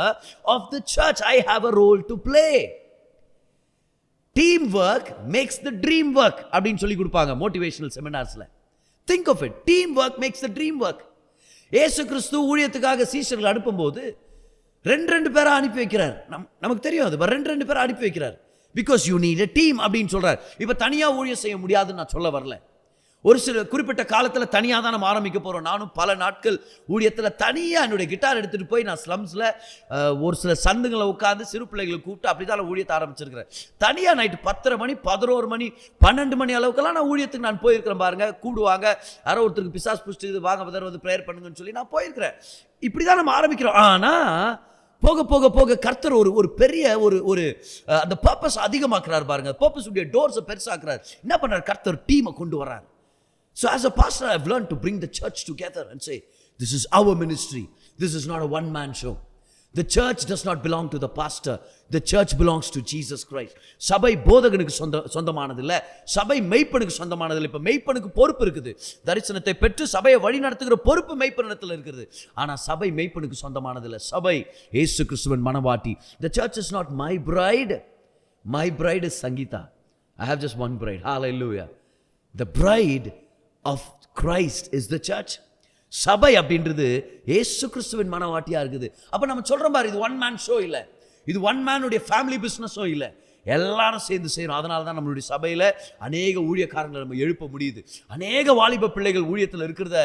[SPEAKER 1] of the church. I have a role to play. Teamwork makes the dream work அப்படின்னு சொல்லி கொடுப்பாங்க motivational செமினார்ஸ்ல. Think of it. Teamwork makes the dream work. இயேசு கிறிஸ்து ஊழியத்துக்காக சீஷர்கள் அனுப்பும்போது ரெண்டு பேரை அனுப்பி வைக்கிறார். நமக்கு தெரியும் அது, ரெண்டு பேரை அனுப்பி வைக்கிறார். Because you need a team அப்படின்னு சொல்றார். இப்ப தனியா ஊழியம் செய்ய முடியாதுன்னு நான் சொல்ல வரல. ஒரு சில குறிப்பிட்ட காலத்தில் தனியாக தான் நம்ம ஆரம்பிக்க போகிறோம். நானும் பல நாட்கள் ஊழியத்தில் தனியாக என்னுடைய கிட்டார் எடுத்துகிட்டு போய் நான் ஸ்லம்ஸில் ஒரு சில சந்துங்களை உட்காந்து சிறு பிள்ளைகளை கூப்பிட்டு அப்படி தான் ஊழியத்தை ஆரம்பிச்சிருக்கிறேன். தனியாக நைட்டு 10:30 மணி 11 மணி 12 மணி அளவுக்கெல்லாம் நான் ஊழியத்துக்கு நான் போயிருக்கிறேன் பாருங்க. கூடுவாங்க, யாரோ ஒருத்தருக்கு பிசாஸ் புடிச்சிட்டு வாங்க பதர் வந்து ப்ரேயர் பண்ணுங்கன்னு சொல்லி நான் போயிருக்கிறேன். இப்படி தான் நம்ம ஆரம்பிக்கிறோம். ஆனால் போக போக போக கர்த்தர் ஒரு பெரிய ஒரு அந்த பர்பஸ் அதிகமாக்குறாரு பாருங்க. பர்பஸ் உடைய டோர்ஸை பெருசாக்குறாரு. என்ன பண்ணுறாரு? கர்த்தர் டீமை கொண்டு வர்றாரு. So as a pastor, I've learned to bring the church together and say, this is our ministry. This is not a one-man show. The church does not belong to the pastor. The church belongs to Jesus Christ. சபை போதகனுக்கு சொந்தமானது இல்ல, சபை மெய்ப்பனுக்கு சொந்தமானது இல்ல. இப்ப மெய்ப்பனுக்கு பொறுப்பு இருக்குது. தரிசனத்தை பெற்று சபையை வழி நடத்துகிற பொறுப்பு மெய்ப்பனிடத்தில் இருக்குது. ஆனா சபை மெய்ப்பனுக்கு சொந்தமானது இல்ல. சபை இயேசு கிறிஸ்துவின் மணவாட்டி. The church is not my bride. My bride is Sangeeta. I have just one bride. Hallelujah. The bride of Christ is the church. சபை அப்படின்றது இயேசு கிறிஸ்துவின் மனவாட்டியா இருக்குது. அப்ப நம்ம சொல்றோம் பாரு, இது ஒன் மேன் ஷோ இல்ல, இது ஒன் மேனுடைய ஃபேமிலி பிசினஸோ இல்ல, எல்லாரும் சேர்ந்து செய்யணும். அதனால தான் நம்மளுடைய சபையில அநேக ஊழியக்காரங்களை நம்ம எழுப்ப முடியுது. அநேக வாலிப பிள்ளைகள் ஊழியத்தில் இருக்கிறத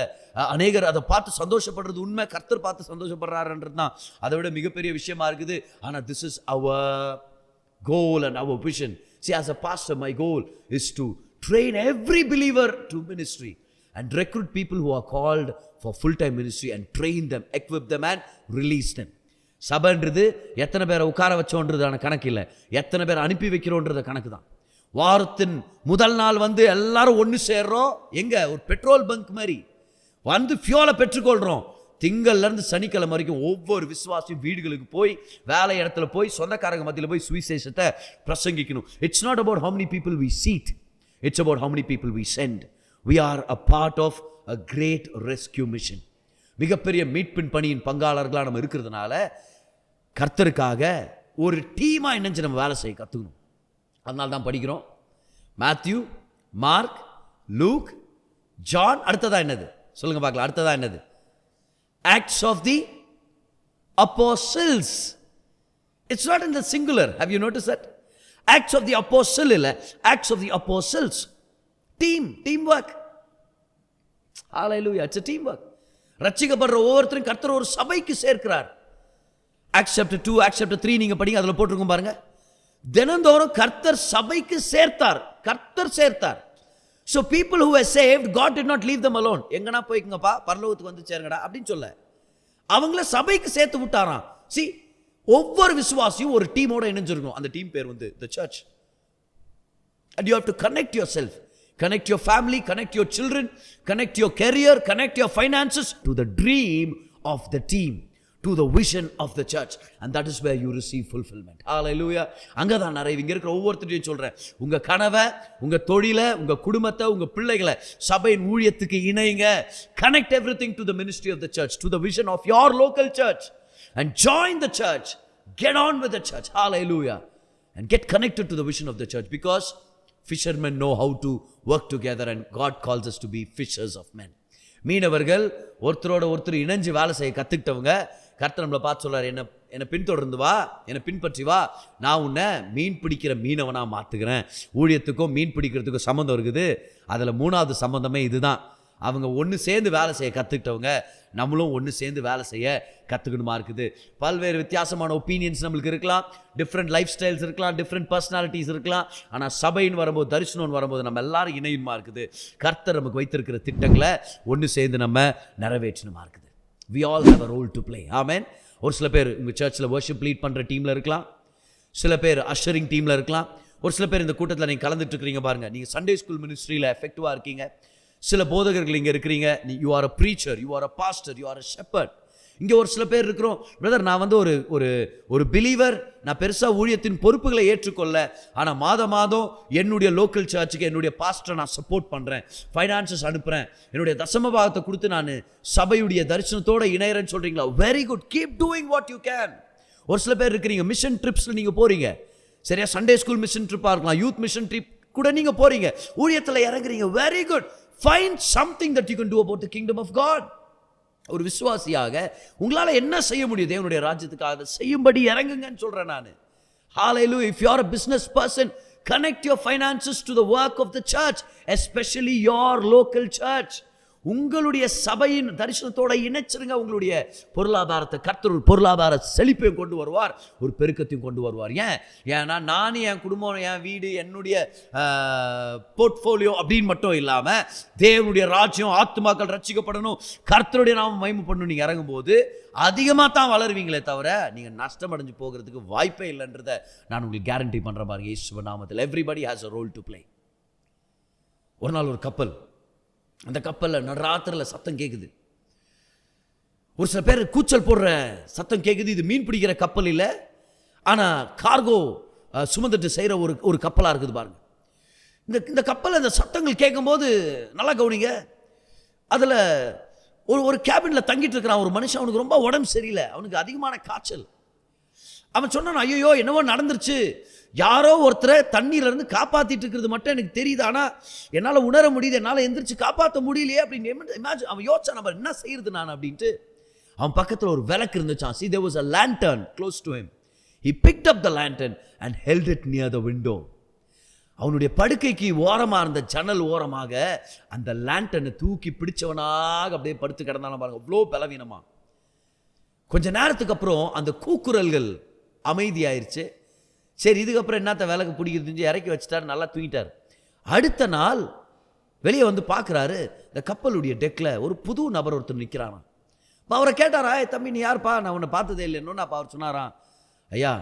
[SPEAKER 1] அநேகர் அதை பார்த்து சந்தோஷப்படுறது உண்மை. கர்த்தர் பார்த்து சந்தோஷப்படுறாருன்றது தான் அதை விட மிகப்பெரிய விஷயமா இருக்குது. ஆனா this is our goal and our vision. See, as a pastor, my goal is to train every believer to ministry and recruit people who are called for full-time ministry and train them, equip them and release them. சபைன்றது எத்தனை பேரை உட்கார வச்சோன்றதான கணக்கு இல்லை, எத்தனை பேரை அனுப்பி வைக்கிறோன்றத கணக்கு தான். வாரத்தின் முதல் நாள் வந்து எல்லாரும் ஒன்று சேர்றோம். எங்க? ஒரு பெட்ரோல் பங்க் மாதிரி வந்து ஃபியூலை பெற்றுக்கொள்கிறோம். திங்கள்லேருந்து சனிக்கிழமை வரைக்கும் ஒவ்வொரு விசுவாசியும் வீடுகளுக்கு போய், வேலை இடத்துல போய், சொந்தக்காரங்க மத்தியில் போய் சுவிசேஷத்தை பிரசங்கிக்கணும். It's not about how many people we seat. It's about how many people we send. We are a part of a great rescue mission. மிகப்பெரிய மீட்பின் பணியின் பங்காளர்களாக நம்ம இருக்கிறதுனால கர்த்தருக்காக ஒரு டீமா இணைஞ்சு நம்ம வேலை செய்ய கற்றுக்கணும். அதனால தான் படிக்கிறோம். Matthew, Mark, Luke, John. அடுத்ததா என்னது சொல்லுங்க பார்க்கலாம். அடுத்ததா என்னது? Acts of the Apostles. It's not in the singular. Have you noticed that? Acts of the Apostle இல்ல, Acts of the Apostles. Teamwork. Hallelujah. It's a teamwork. ரட்சிக்கப்படுற ஒவ்வொருத்தரும் கர்த்தர் ஒரு சபைக்கு சேர்க்கிறார். Acts chapter 2, Acts chapter 3 நீங்க படிங்க, அதுல போட்டிருக்கும் பாருங்க. தினந்தோறும் கர்த்தர் சபைக்கு சேர்த்தார். கர்த்தர் சேர்த்தார். So people who were saved, God did not leave them alone. எங்கனா போய்க்குங்கப்பா, பரலோகத்துக்கு வந்து சேருங்கடா அப்படின்னு சொல்ல, அவங்கள சபைக்கு சேர்த்து விட்டாராம். See, ஒவ்வொரு விசுவாசியும் ஒரு டீமோட இணைஞ்சிருக்கும். அந்த டீம் பேர் வந்து the church. And you have to connect yourself, connect your family, connect your children, connect your career, connect your finances to the dream of the team, to the vision of the church, and that is where you receive fulfillment. Hallelujah. அங்கதான் நிறைய இங்க இருக்கிற ஒவ்வொருத்தரையும் சொல்றேன், உங்க கனவை, உங்க தொழிலை, உங்க குடும்பத்தை, உங்க பிள்ளைகளை சபையின் ஊழியத்துக்கு இணைங்க. Connect everything to the ministry of the church, to the vision of your local church, and join the church. Get on with the church. Hallelujah. And get connected to the vision of the church, because fishermen know how to work together, and God calls us to be fishers of men. மீனவர்கள் ஒருத்தரோட ஒருத்தர் இணைஞ்சு வேலை செய்ய கற்றுக்கிட்டவங்க. கர்த்தர் நம்மளை பார்த்து சொல்றாரு, என்னை பின்தொடர்ந்து வா, என்னை பின்பற்றி வா, நான் உன்னை மீன் பிடிக்கிற மீனவனாக மாற்றுக்கிறேன். ஊழியத்துக்கும் மீன் பிடிக்கிறதுக்கும் சம்மந்தம் இருக்குது. அதில் 3வது சம்பந்தமே இதுதான். அவங்க ஒன்று சேர்ந்து வேலை செய்ய கற்றுக்கிட்டவங்க, நம்மளும் ஒன்று சேர்ந்து வேலை செய்ய கற்றுக்கணுமா இருக்குது. பல்வேறு வித்தியாசமான ஒப்பீனியன்ஸ் நம்மளுக்கு இருக்கலாம், டிஃப்ரெண்ட் லைஃப் ஸ்டைல்ஸ் இருக்கலாம், டிஃப்ரெண்ட் பர்சனாலிட்டிஸ் இருக்கலாம். ஆனால் சபைன்னு வரும்போது, தரிசனம்னு வரும்போது நம்ம எல்லாரும் இணையுமா இருக்குது. கர்த்தர் நமக்கு வைத்திருக்கிற திட்டங்களை ஒன்று சேர்ந்து நம்ம நிறைவேற்றணுமா இருக்குது. we all have a role to play. ஆமென். ஒரு சில பேர் உங்கள் சர்ச்சில் வர்ஷிப் லீட் பண்ணுற டீமில் இருக்கலாம், சில பேர் அஷரிங் டீமில் இருக்கலாம், ஒரு சில பேர் இந்த கூட்டத்தில் நீங்கள் கலந்துட்டு இருக்கிறீங்க பாருங்கள், நீங்கள் சண்டே ஸ்கூல் மினிஸ்ட்ரியில் எஃபெக்டிவாக இருக்கீங்க. சில போதகர்கள் இங்கே இருக்கிறீங்க, you are a preacher, you are a pastor, you are a shepherd. இங்கே ஒரு சில பேர் இருக்கிறோம், பிரதர் நான் வந்து ஒரு ஒரு ஒரு பிலீவர், நான் பெருசாக ஊழியத்தின் பொறுப்புகளை ஏற்றுக்கொள்ள, ஆனால் மாதம் என்னுடைய லோக்கல் சர்ச்சுக்கு என்னுடைய பாஸ்டரை நான் சப்போர்ட் பண்ணுறேன், ஃபைனான்சஸ் அனுப்புகிறேன், என்னுடைய தசம பாகத்தை கொடுத்து நான் சபையுடைய தரிசனத்தோடு இணையறேன்னு சொல்கிறீங்களா? Very good, keep doing what you can. ஒரு சில பேர் இருக்கிறீங்க, மிஷன் ட்ரிப்ஸில் நீங்கள் போகிறீங்க, சரியா? சண்டே ஸ்கூல் மிஷன் ட்ரிப்பாக இருக்கலாம், யூத் மிஷன் ட்ரிப் கூட நீங்கள் போகிறீங்க, ஊழியத்தில் இறங்குறீங்க. Very good, find something that you can do about the kingdom of God. ஒரு விசுவாசியாக உங்களால் என்ன செய்ய முடியும் தேவனுடைய ராஜ்யத்துக்காக செய்யும்படி இறங்குங்கன்னு சொல்கிறேன் நான். Hallelujah. If you are a business person, connect your finances to the work of the church, especially your local church. உங்களுடைய சபையின் தரிசனத்தோட இணைச்சிருங்க உங்களுடைய பொருளாதாரத்தை. கர்த்தர் ஒரு பொருளாதார செழிப்பையும் கொண்டு வருவார், ஒரு பெருக்கத்தையும் கொண்டு வருவார். ஏன்னா நான் என் குடும்பம், என் வீடு, என்னுடைய போர்ட்ஃபோலியோ அப்படின்னு மட்டும் இல்லாமல் தேவனுடைய ராஜ்யம், ஆத்துமாக்கள் ரட்சிக்கப்படணும், கர்த்தருடைய நாமம் மகிமைப்படணும். நீங்கள் இறங்கும்போது அதிகமாக தான் வளருவீங்களே தவிர நீங்கள் நஷ்டம் அடைஞ்சு போகிறதுக்கு வாய்ப்பே இல்லைன்றதை நான் உங்களுக்கு கேரண்டி பண்ணுற மாதிரி இயேசுவின் நாமத்தில். Everybody has a role to play. ஒரு நாள் ஒரு கப்பல், அந்த கப்பலில் நடுராத்திரில் சத்தம் கேட்குது. ஒரு சில பேர் கூச்சல் போடுற சத்தம் கேட்குது. இது மீன் பிடிக்கிற கப்பல் இல்லை, ஆனால் கார்கோ சுமந்துட்டு செய்கிற ஒரு கப்பலாக இருக்குது பாருங்க. இந்த கப்பல் அந்த சத்தங்கள் கேட்கும்போது நல்லா கவனிங்க, அதில் ஒரு கேபினில் தங்கிட்டு இருக்கிறான் ஒரு மனுஷன். அவனுக்கு ரொம்ப உடம்பு சரியில்லை, அவனுக்கு அதிகமான காய்ச்சல். அவன் சொன்னான், ஐயோ என்னவோ நடந்துருச்சு, யாரோ ஒருத்தரை தண்ணீர்லேருந்து காப்பாற்றிட்டு இருக்கிறது மட்டும் எனக்கு தெரியுது, ஆனால் என்னால் உணர முடியுது, என்னால் எந்திரிச்சு காப்பாற்ற முடியலையே அப்படின்னு இமேஜின். அவன் யோசிச்சா நம்ம என்ன செய்யறது நான் அப்படின்ட்டு. அவன் பக்கத்தில் ஒரு விளக்கு இருந்துச்சான். See, there was a lantern close to him. He picked up the lantern and held it near the window. அவனுடைய படுக்கைக்கு ஓரமாக இருந்த ஜன்னல் ஓரமாக அந்த லேண்டனை தூக்கி பிடிச்சவனாக அப்படியே படுத்து கிடந்தாலும் பாருங்க, அவ்வளோ பலவீனமா. கொஞ்ச நேரத்துக்கு அப்புறம் அந்த கூக்குரல்கள் அமைதியாயிருச்சு. சரி, இதுக்கப்புறம் என்னத்த விளக்கு பிடிக்கிறது இறக்கி வச்சுட்டாரு, நல்லா தூங்கிட்டார். அடுத்த நாள் வெளியே வந்து பார்க்குறாரு, இந்த கப்பலுடைய டெக்கில் ஒரு புது நபர் ஒருத்தர் நிற்கிறானா. இப்போ அவரை கேட்டாரா, தம்பி நீ யாருப்பா, நான் உன்னை பார்த்ததே இல்லைன்னு. அப்போ அவர் சொன்னாராம், ஐயா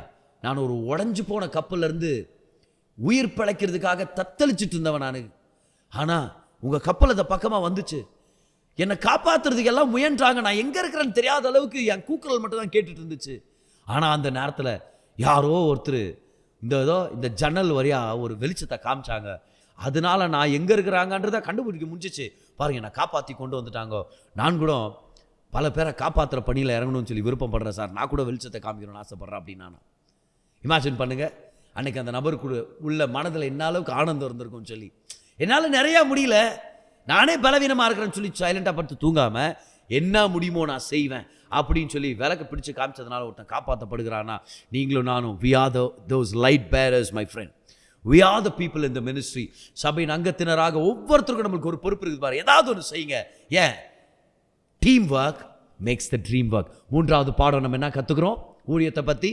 [SPEAKER 1] நான் ஒரு உடஞ்சி போன கப்பல்லேருந்து உயிர் பிழைக்கிறதுக்காக தத்தளிச்சுட்டு இருந்தவன் நான். ஆனால் உங்கள் கப்பல் அந்த பக்கமாக வந்துச்சு, என்னை காப்பாற்றுறதுக்கு எல்லாம் முயன்றாங்க, நான் எங்கே இருக்கிறேன்னு தெரியாத அளவுக்கு என் கூக்குரல் மட்டும் தான் கேட்டுட்டு இருந்துச்சு. ஆனால் அந்த நேரத்தில் யாரோ ஒருத்தர் இந்த ஜன்னல் வழியா ஒரு வெளிச்சத்தை காமிச்சாங்க, அதனால நான் எங்கே இருக்கிறாங்கன்றதை கண்டுபிடிக்க முடிஞ்சிச்சு. பாருங்க, நான் காப்பாற்றி கொண்டு வந்துட்டாங்க. நான் கூட பல பேரை காப்பாற்றுற பணியில் இறங்கணும்னு சொல்லி விருப்பப்படுறேன் சார், நான் கூட வெளிச்சத்தை காமிக்கணும்னு ஆசைப்பட்றேன் அப்படின்னு நான் இமேஜின் பண்ணுங்கள். அன்றைக்கி அந்த நபருக்கு உள்ள மனதில் என்ன அளவுக்கு ஆனந்தம் இருந்திருக்கும்னு சொல்லி. என்னால் நிறையா முடியல, நானே பலவீனமாக இருக்கிறேன்னு சொல்லி சைலண்டாக படுத்து தூங்காமல் என்ன முடியுமோ நான் செய்வேன் அப்படின்னு சொல்லி விளக்கு பிடிச்சு காமிச்சதுனால ஒருத்தன் காப்பாற்றப்படுகிறானா. நீங்களும் நானும், we are those light bearers my friend. we are the people in the ministry. சபையின் அங்கத்தினராக ஒவ்வொருத்தருக்கும் நம்மளுக்கு ஒரு பொறுப்பு இருக்குது பாரு. ஏதாவது ஒன்று செய்யுங்க. ஏன்? Team work makes the dream work. மூன்றாவது பாடம் நம்ம என்ன கற்றுக்குறோம் ஊழியத்தை பற்றி?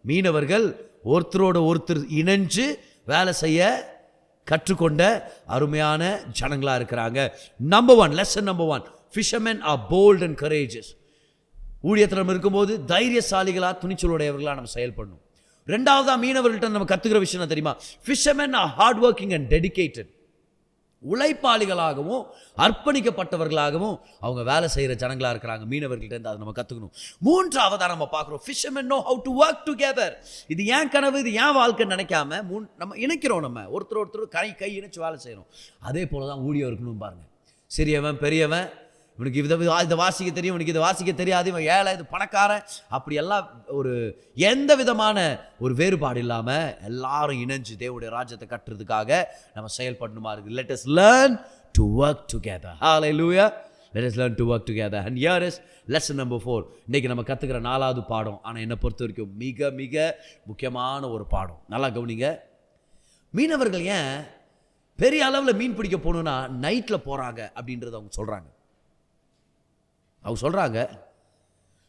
[SPEAKER 1] மீனவர்கள் ஒருத்தரோட ஒருத்தர் இணைஞ்சு வேலை செய்ய கற்றுக்கொண்ட அருமையான ஜனங்களாக இருக்கிறாங்க. Lesson number 1, fishermen are bold and courageous. ஊழியத்தில் நம்ம இருக்கும்போது தைரியசாலிகளாக துணிச்சலுடையவர்களாக நம்ம செயல்படணும். ரெண்டாவதா மீனவர்கள்ட்ட நம்ம கற்றுக்கிற விஷயம் தெரியுமா? fishermen are hard working and dedicated. உழைப்பாளிகளாகவும் அர்ப்பணிக்கப்பட்டவர்களாகவும் அவங்க வேலை செய்கிற ஜனங்களாக இருக்கிறாங்க. மீனவர்கள்ட்ட அதை நம்ம கற்றுக்கணும். மூன்றாவதாக நம்ம பார்க்குறோம், fishermen know how to work together. இது ஏன் கனவு, இது ஏன் வாழ்க்கைன்னு நினைக்காம நம்ம இணைக்கிறோம். நம்ம ஒருத்தர் கை இணைச்சு வேலை செய்கிறோம். அதே போல தான் ஊழியம் இருக்கணும் பாருங்க. சிறியவன் பெரியவன், இவனுக்கு இதை வாசிக்க தெரியும், இவனுக்கு இதை வாசிக்க தெரியாது, இவன் ஏழை, இது பணக்காரன், அப்படியெல்லாம் எந்த விதமான ஒரு வேறுபாடு இல்லாமல் எல்லாரும் இணைஞ்சு தேவனுடைய ராஜ்யத்தை கட்டுறதுக்காக நம்ம செயல்படணுமா இருக்குது. Let us learn to work together. Hallelujah. Let us learn to work together. And here is lesson number 4. இன்றைக்கி நம்ம கற்றுக்கிற 4வது பாடம். ஆனால் என்னை பொறுத்த வரைக்கும் மிக மிக முக்கியமான ஒரு பாடம். நல்லா கவனிங்க. மீனவர்கள் ஏன் பெரிய அளவில் மீன் பிடிக்க போகணுன்னா நைட்டில் போகிறாங்க அப்படின்றத அவங்க சொல்கிறாங்க.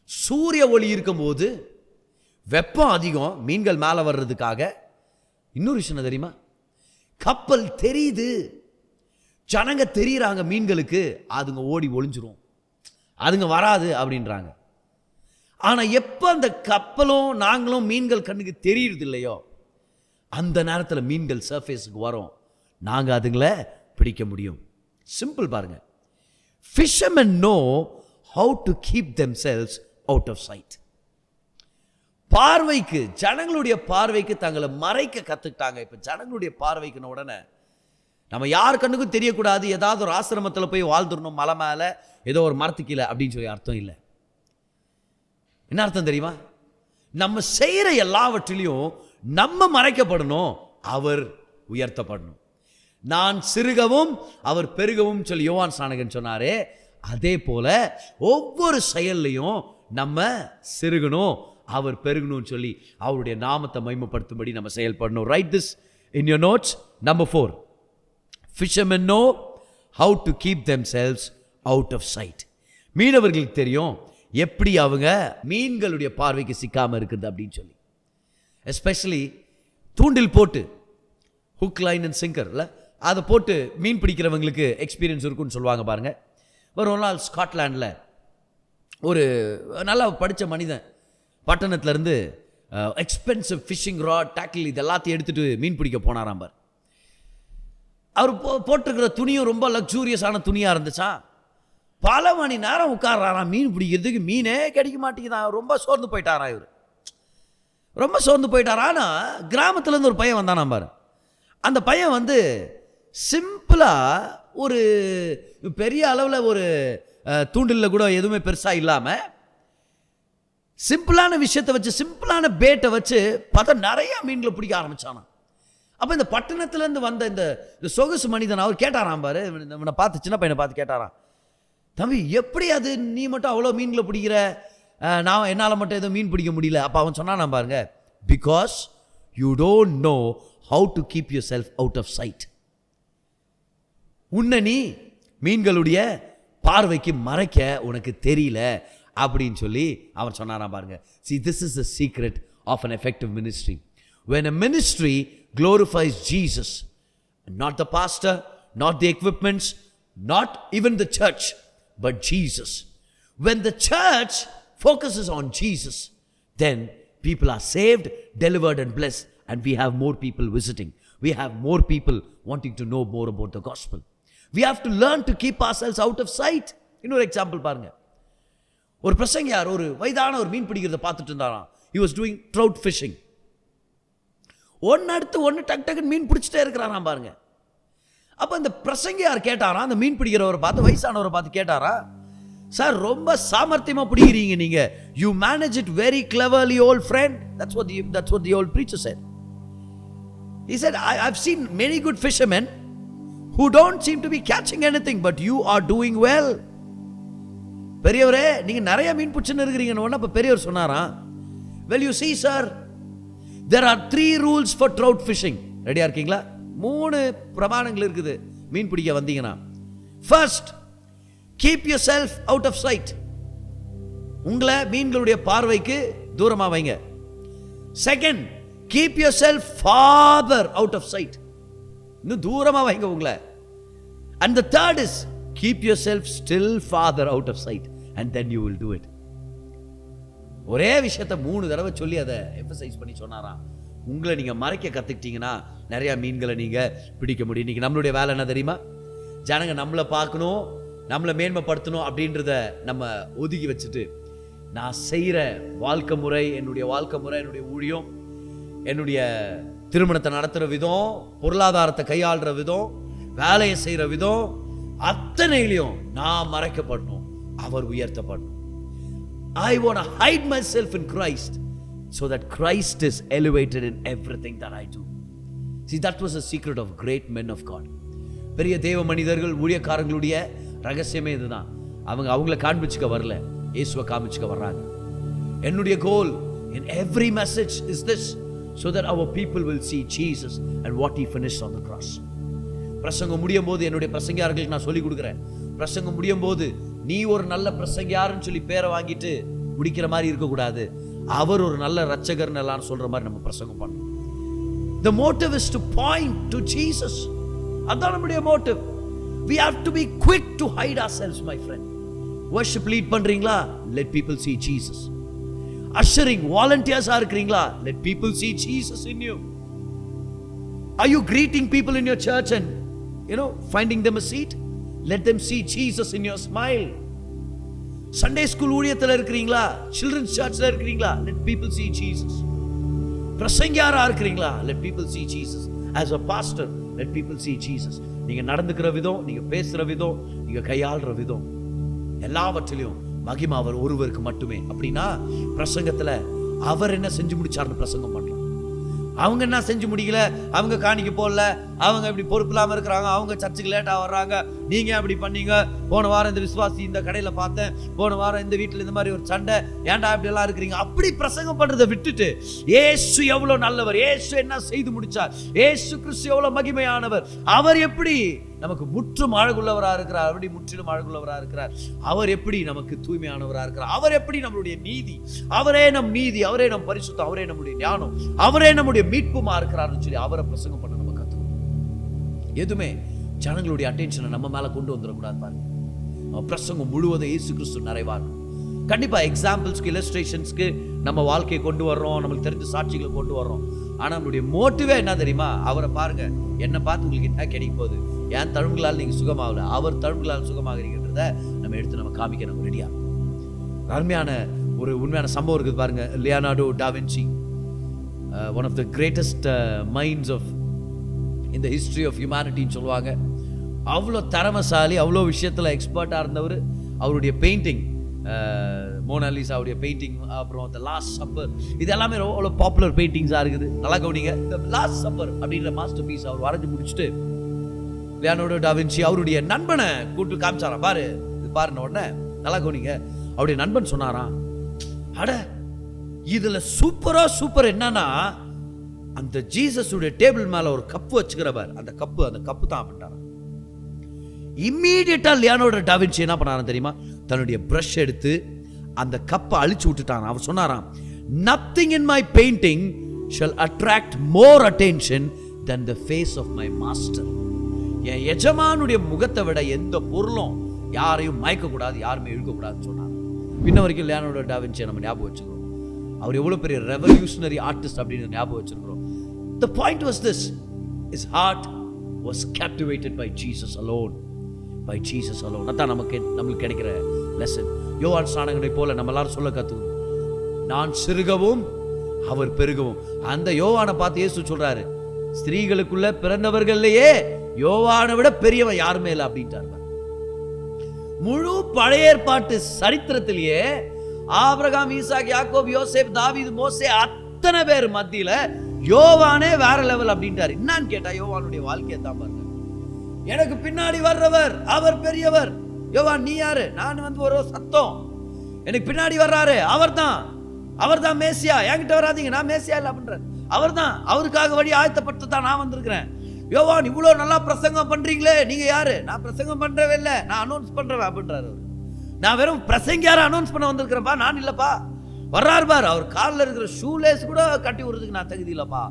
[SPEAKER 1] சூரிய ஒளி இருக்கும்போது வெப்பம் அதிகம், மீன்கள் மேலே வர்றதுக்காக. இன்னொரு விஷயம் தெரியுமா, கப்பல் தெரியுது, ஜனங்க தெரியுறாங்க மீன்களுக்கு, அதுங்க ஓடி ஒளிஞ்சிரும், அதுங்க வராது அப்படின்றாங்க. ஆனால் எப்போ அந்த கப்பலும் நாங்களும் மீன்கள் கண்ணுக்கு தெரியுறது இல்லையோ, அந்த நேரத்தில் மீன்கள் சர்ஃபேஸுக்கு வரும், நாங்கள் அதுங்களை பிடிக்க முடியும். சிம்பிள் பாருங்க. Fishermen know how to keep themselves out of sight. பார்வைக்கு, ஜனங்களுடைய பார்வைக்கு தங்களை மறைக்க கற்றுக்கிட்டாங்க. இப்போ ஜனங்களுடைய பார்வைக்குன உடனே நம்ம யார் கண்ணுக்கும் தெரியக்கூடாது, ஏதாவது ஒரு ஆசிரமத்தில் போய் வாழ்ந்துடணும், மலை மேலே ஏதோ ஒரு மரத்துக்கு கீழே அப்படின்னு சொல்லி அர்த்தம் இல்லை. என்ன அர்த்தம் தெரியுமா, நம்ம செய்கிற எல்லாவற்றிலையும் நம்ம மறைக்கப்படணும், அவர் உயர்த்தப்படணும். நான் சிறுகவும் அவர் பெருகவும் சொல்லி யோவான் ஸ்நானகன் சொன்னாரே, அதே போல ஒவ்வொரு செயல்லையும் நம்ம சிறுகணும், அவர் பெருகணும்னு சொல்லி அவருடைய நாமத்தை மகிமைப்படுத்தும்படி நம்ம செயல்படணும். Right this in your notes. Number 4, fishermen know how to keep themselves out of sight. மீனவர்களுக்கு தெரியும் எப்படி அவங்க மீன்களுடைய பார்வைக்கு சிக்காமல் இருக்குது அப்படின்னு சொல்லி. எஸ்பெஷலி தூண்டில் போட்டு, ஹுக், லைன் அண்ட் சிங்கர்ல அதை போட்டு மீன் பிடிக்கிறவங்களுக்கு எக்ஸ்பீரியன்ஸ் இருக்குன்னு சொல்லுவாங்க பாருங்கள். ஒரு நாள் ஸ்காட்லாண்டில் ஒரு நல்லா படித்த மனிதன் பட்டணத்துலேருந்து எக்ஸ்பென்சிவ் ஃபிஷிங் ராட், டேக்கிள் இது எல்லாத்தையும் எடுத்துகிட்டு மீன் பிடிக்க போனாராம் பார். அவர் போட்டிருக்கிற துணியும் ரொம்ப லக்ஸூரியஸான துணியாக இருந்துச்சா. பல மணி நேரம் உட்கார்றாராம் மீன் பிடிக்கிறதுக்கு, மீனே கிடைக்க மாட்டேங்குதான். ரொம்ப சோர்ந்து போயிட்டாரா இவர், ரொம்ப சோர்ந்து போயிட்டாரா. ஆனால் கிராமத்துலேருந்து ஒரு பையன் வந்தானா பாரு. அந்த பையன் வந்து சிம்பிளாக ஒரு பெரிய அளவில் ஒரு தூண்டிலில் கூட எதுவுமே பெருசாக இல்லாமல் சிம்பிளான விஷயத்தை வச்சு, சிம்பிளான பேட்டை வச்சு பார்த்தா நிறையா மீன்களை பிடிக்க ஆரம்பித்தானா. அப்போ இந்த பட்டணத்துலேருந்து வந்த இந்த சொகுசு மனிதன் அவர் கேட்டாராம் பாரு, இவனை பார்த்து, சின்ன பையனை பார்த்து கேட்டாராம், தம்பி எப்படி அது நீ மட்டும் அவ்வளோ மீன்களை பிடிக்கிற, நான் என்னால் மட்டும் எதுவும் மீன் பிடிக்க முடியல. அப்போ அவன் சொன்னான் பாருங்க, because you don't know how to keep yourself out of sight. உன்னை நீ மீன்களுடைய பார்வைக்கு மறைக்க உனக்கு தெரியல அப்படின்னு சொல்லி அவன் சொன்னாராம் பாருங்க. See, this is the secret of an effective ministry. When a ministry glorifies Jesus, not the pastor, not the equipments, not even the church, but Jesus. When the church focuses on Jesus, then people are saved, delivered and blessed, and we have more people visiting. We have more people wanting to know more about the gospel. We have to learn to keep ourselves out of sight. இன்னொரு example பாருங்க. ஒரு பிரசங்கியார் ஒரு வயதான ஒரு மீன் பிடிக்கிறத பார்த்துட்டு இருந்தாராம். He was doing trout fishing. ஒன்று அடுத்து ஒன்று டக் டக்குன்னு மீன் பிடிச்சிட்டே இருக்கிறாராம் பாருங்க. அப்போ இந்த பிரசங்கியார் கேட்டாரா, அந்த மீன் பிடிக்கிறவரை பார்த்து, வயசானவரை பார்த்து கேட்டாரா, சார் ரொம்ப சாமர்த்தியமாக பிடிக்கிறீங்க நீங்கள், you manage it very cleverly old friend. That's what the old preacher said. He said, I've seen many good fishermen who don't seem to be catching anything, but you are doing well. பெரியவரே நீங்கள் நிறைய மீன் பிடிச்சுன்னு இருக்கிறீங்கன்னு ஒன்று. அப்போ பெரியவர் சொன்னாராம், well you see sir, there are 3 rules for trout fishing. ரெடியாக இருக்கீங்களா? 3 பிரமாணங்கள் இருக்குது மீன் பிடிக்க வந்தீங்கன்னா. First, keep yourself out of sight. உங்களை மீன்களுடைய பார்வைக்கு தூரமாக வைங்க. Second, keep yourself farther out of sight. இன்னும் தூரமாக வைங்க உங்களை. And the third is, keep yourself still farther out of sight, and then you will do it. ஒரே விஷயத்தை 3 தடவை சொல்லி அதை எம்பசைஸ் பண்ணி சொன்னாராம். உங்களை நீங்கள் மறைக்க கற்றுக்கிட்டீங்கன்னா நிறையா மீன்களை நீங்கள் பிடிக்க முடியும். இன்றைக்கி நம்மளுடைய வேலை என்ன தெரியுமா? ஜனங்க நம்மளை பார்க்கணும், நம்மளை மேன்மைப்படுத்தணும் அப்படின்றத நம்ம ஒதுக்கி வச்சுட்டு, நான் செய்கிற வாழ்க்கை முறை, என்னுடைய வாழ்க்கை முறை, என்னுடைய ஊழியம், என்னுடைய திருமணத்தை நடத்துகிற விதம், பொருளாதாரத்தை கையாளுற விதம், வேலையை செய்கிற விதம், அத்தனையிலையும் நான் மறைக்கப்படணும், அவர் உயர்த்தப்படணும். I want to hide myself in Christ so that Christ is elevated in everything that I do. See, that was the secret of great men of God. பெரிய தேவ மனிதர்கள், ஊழியக்காரங்களுடைய ரகசியமே இதுதான். அவங்கள காண்பிச்சுக்க வரல, இயேசுவை காமிச்சுக்க வர்றாங்க. என்னுடைய கோல் in every message is this, so that our people will see Jesus and what he finished on the cross. பிரசங்கம் முடியும் போது என்னுடைய பிரசங்கியார்களுக்கு நான் சொல்லி கொடுக்குறேன், பிரசங்கம் முடியும் போது நீ ஒரு நல்ல பிரசங்கியாருன்னு சொல்லி பேரை வாங்கிட்டு முடிக்கிற மாதிரி இருக்கக்கூடாது. அவர் ஒரு நல்ல ரட்சகர் எல்லாம் சொல்ற மாதிரி நம்ம பிரசங்கம் பண்ணணும். The motive is to point to Jesus. அதான் நம்முடைய motive. We have to be quick to hide ourselves, my friend. Worship lead பண்றீங்களா? Let people see Jesus. Ushering volunteers இருக்கிறீங்களா? Let people see Jesus in you. Are you greeting people in your church and finding them a seat? Let them see Jesus in your smile. Sunday school ஊழியத்தில் இருக்கிறீங்களா? Children's churchல இருக்கிறீங்களா? Let people see Jesus. பிரசங்கியாரா இருக்கிறீங்களா? Let people see Jesus. As a pastor, let people see Jesus. நீங்க நடந்துக்கிற விதம், நீங்க பேசுற விதம், நீங்க கையாளுற விதம், எல்லாவற்றிலும் மகிமை அவர் ஒருவருக்கு மட்டுமே. அப்படின்னா பிரசங்கத்துல அவர் என்ன செஞ்சு முடிச்சார்னு பிரசங்கம் பண்ணலாம். அவங்க என்ன செஞ்சு முடிக்கல, அவங்க காணிக்க போடல, அவங்க இப்படி பொறுப்பு இல்லாம இருக்கிறாங்க, அவங்க சர்ச்சுக்கு லேட்டா வர்றாங்க, நீங்க அப்படி பண்ணீங்க, போன வாரம் இந்த விசுவாசி இந்த கடையில பார்த்தேன், போன வாரம் இந்த வீட்டுல இந்த மாதிரி ஒரு சண்டை, ஏன்டா இப்படி எல்லாம் இருக்கிறீங்க, அப்படி பிரசங்கம் பண்றதை விட்டுட்டு ஏசு எவ்வளவு நல்லவர், ஏசு என்ன செய்து முடிச்சார், ஏசு கிறிஸ்து எவ்வளவு மகிமையானவர், அவர் எப்படி நமக்கு முற்றும் அழகுள்ளவராக இருக்கிறார், அப்படி முற்றிலும் அழகுள்ளவராக இருக்கிறார், அவர் எப்படி நமக்கு தூய்மையானவராக இருக்கிறார், அவர் எப்படி நம்மளுடைய நீதி, அவரே நம் நீதி, அவரே நம் பரிசுத்தம், அவரே நம்முடைய ஞானம், அவரே நம்முடைய மீட்புமா இருக்கிறார்னு சொல்லி அவரை பிரசங்கம் பண்ண நம்ம கத்துக்கணும். எதுவுமே ஜனங்களுடைய அட்டென்ஷனை நம்ம மேல கொண்டு வந்துடக்கூடாது. பாருங்க, பிரசங்கம் முழுவதும் இயேசு கிறிஸ்து நிறைவாகும். கண்டிப்பா எக்ஸாம்பிள்ஸ்க்கு, இல்லஸ்ட்ரேஷன்ஸ்க்கு நம்ம வாழ்க்கையை கொண்டு வர்றோம், நம்மளுக்கு தெரிஞ்ச சாட்சிகளை கொண்டு வர்றோம். ஆனா நம்மளுடைய மோட்டிவே என்ன தெரியுமா? அவரை பாருங்க, என்னை பார்த்து உங்களுக்கு என்ன கிடைக்க போகுது, என் தழும்புகளால் நீங்க சுகமாகல, அவர் தழும்புகளால் சுகமாகிறீங்கன்றத நம்ம எடுத்து நம்ம காமிக்க நம்ம ரெடியா. அருமையான ஒரு உண்மையான சம்பவம் இருக்குது பாருங்க. Leonardo da Vinci, one of the greatest minds of இந்த ஹிஸ்டரி ஆஃப் ஹியூமனிட்டின்னு சொல்லுவாங்க. அவ்வளோ திறமைசாலி, அவ்வளோ விஷயத்தில் எக்ஸ்பர்ட்டாக இருந்தவர். அவருடைய பெயிண்டிங், மோனாலிசாவுடைய பெயிண்டிங், அப்புறம் த லாஸ்ட் சப்பர், இது எல்லாமே அவ்வளோ பாப்புலர் பெயிண்டிங்ஸாக இருக்குது. நல்லா கவனிங்க, த லாஸ்ட் சப்பர் அப்படின்ற மாஸ்டர் பீஸ் அவர் வரைஞ்சி முடிச்சுட்டு லியோனார்டோ டா வின்சி அவருடைய நண்பனை கூட்டு காமிச்சாராம். பாரு இது பாருன உடனே நல்லா கவனிங்க, அவருடைய நண்பன் சொன்னாராம், அட இதுல சூப்பர் என்னன்னா, அந்த ஜீசஸுடைய டேபிள் மேல ஒரு கப்பு வச்சுக்கிறவர், அந்த கப்பு தான் அப்படின்ட்டாராம். இம்மீடியட்டா லியோனார்டோ டா வின்சி என்ன பண்ணாராம் தெரியுமா? தன்னுடைய பிரஷ் எடுத்து அந்த கப்பை அழிச்சு விட்டுட்டான். அவர் சொன்னாராம், nothing in my painting shall attract more attention than the face of my master. என் எஜமானுடைய முகத்தை விட எந்த பொருளும் யாரையும் மயக்கக்கூடாது, யாருமே இழுக்கக்கூடாதுன்னு சொன்னாங்க. பின்ன வரைக்கும் லியோனார்டோ டா வின்சியை நம்ம ஞாபகம் வச்சுக்கிறோம். அவர் எவ்வளவு பெரிய ரெவல்யூஷனரி ஆர்டிஸ்ட் அப்படின்னு ஞாபகம் வச்சிருக்கிறோம். The point was this, his heart was captivated by Jesus alone. By Jesus alone. அதான் நம்மளுக்கு கிடைக்கிற லெசன். யோவான் ஸ்நானகனை போல நம்ம எல்லாரும் சொல்ல கத்துக்கணும், நான் சிறுகவும் அவர் பெருகவும். அந்த யோவானை பார்த்து இயேசு சொல்றாரு, ஸ்திரீகளுக்குள்ள பிறந்தவர்கள்லயே யோவானை விட பெரியவன் யாருமே இல்லை அப்படின்ட்டார். முழு பழைய ஏற்பாட்டு சரித்திரத்திலேயே ஆபிரகாம், ஈசாக், யாக்கோப், யோசேப், தாவீது, மோசே அத்தனை பேர் மத்தியில யோவானே வேற லெவல் அப்படின்ட்டாரு. என்னன்னு கேட்டா யோவானுடைய வாழ்க்கையை தான் பாருங்க. எனக்கு பின்னாடி வர்றவர் அவர் பெரியவர். யோவான் நீ யாரு? நான் ஒரு சத்தம், எனக்கு பின்னாடி வர்றாரு அவர் தான் மேசியா, என்கிட்ட வராதீங்க, நான் மேசியா இல்லை அப்படின்றார். அவர் தான், அவருக்காக வழி ஆயத்தப்பட்டு தான் நான் வந்திருக்கிறேன். யோவான் இவ்வளோ நல்லா பிரசங்கம் பண்றீங்களே, நீங்க யாரு? நான் பிரசங்கம் பண்றவே இல்லை, நான் அனௌன்ஸ் பண்றேன் அப்படின்றாரு. நான் வெறும் பிரசங்கியார அனௌன்ஸ் பண்ண வந்திருக்கிறேன்ப்பா, நான் இல்லப்பா. வர்றாரு பார், அவர் காலில் இருக்கிற ஷூலேஸ் கூட கட்டி விடுறதுக்கு நான் தகுதி இல்லப்பா.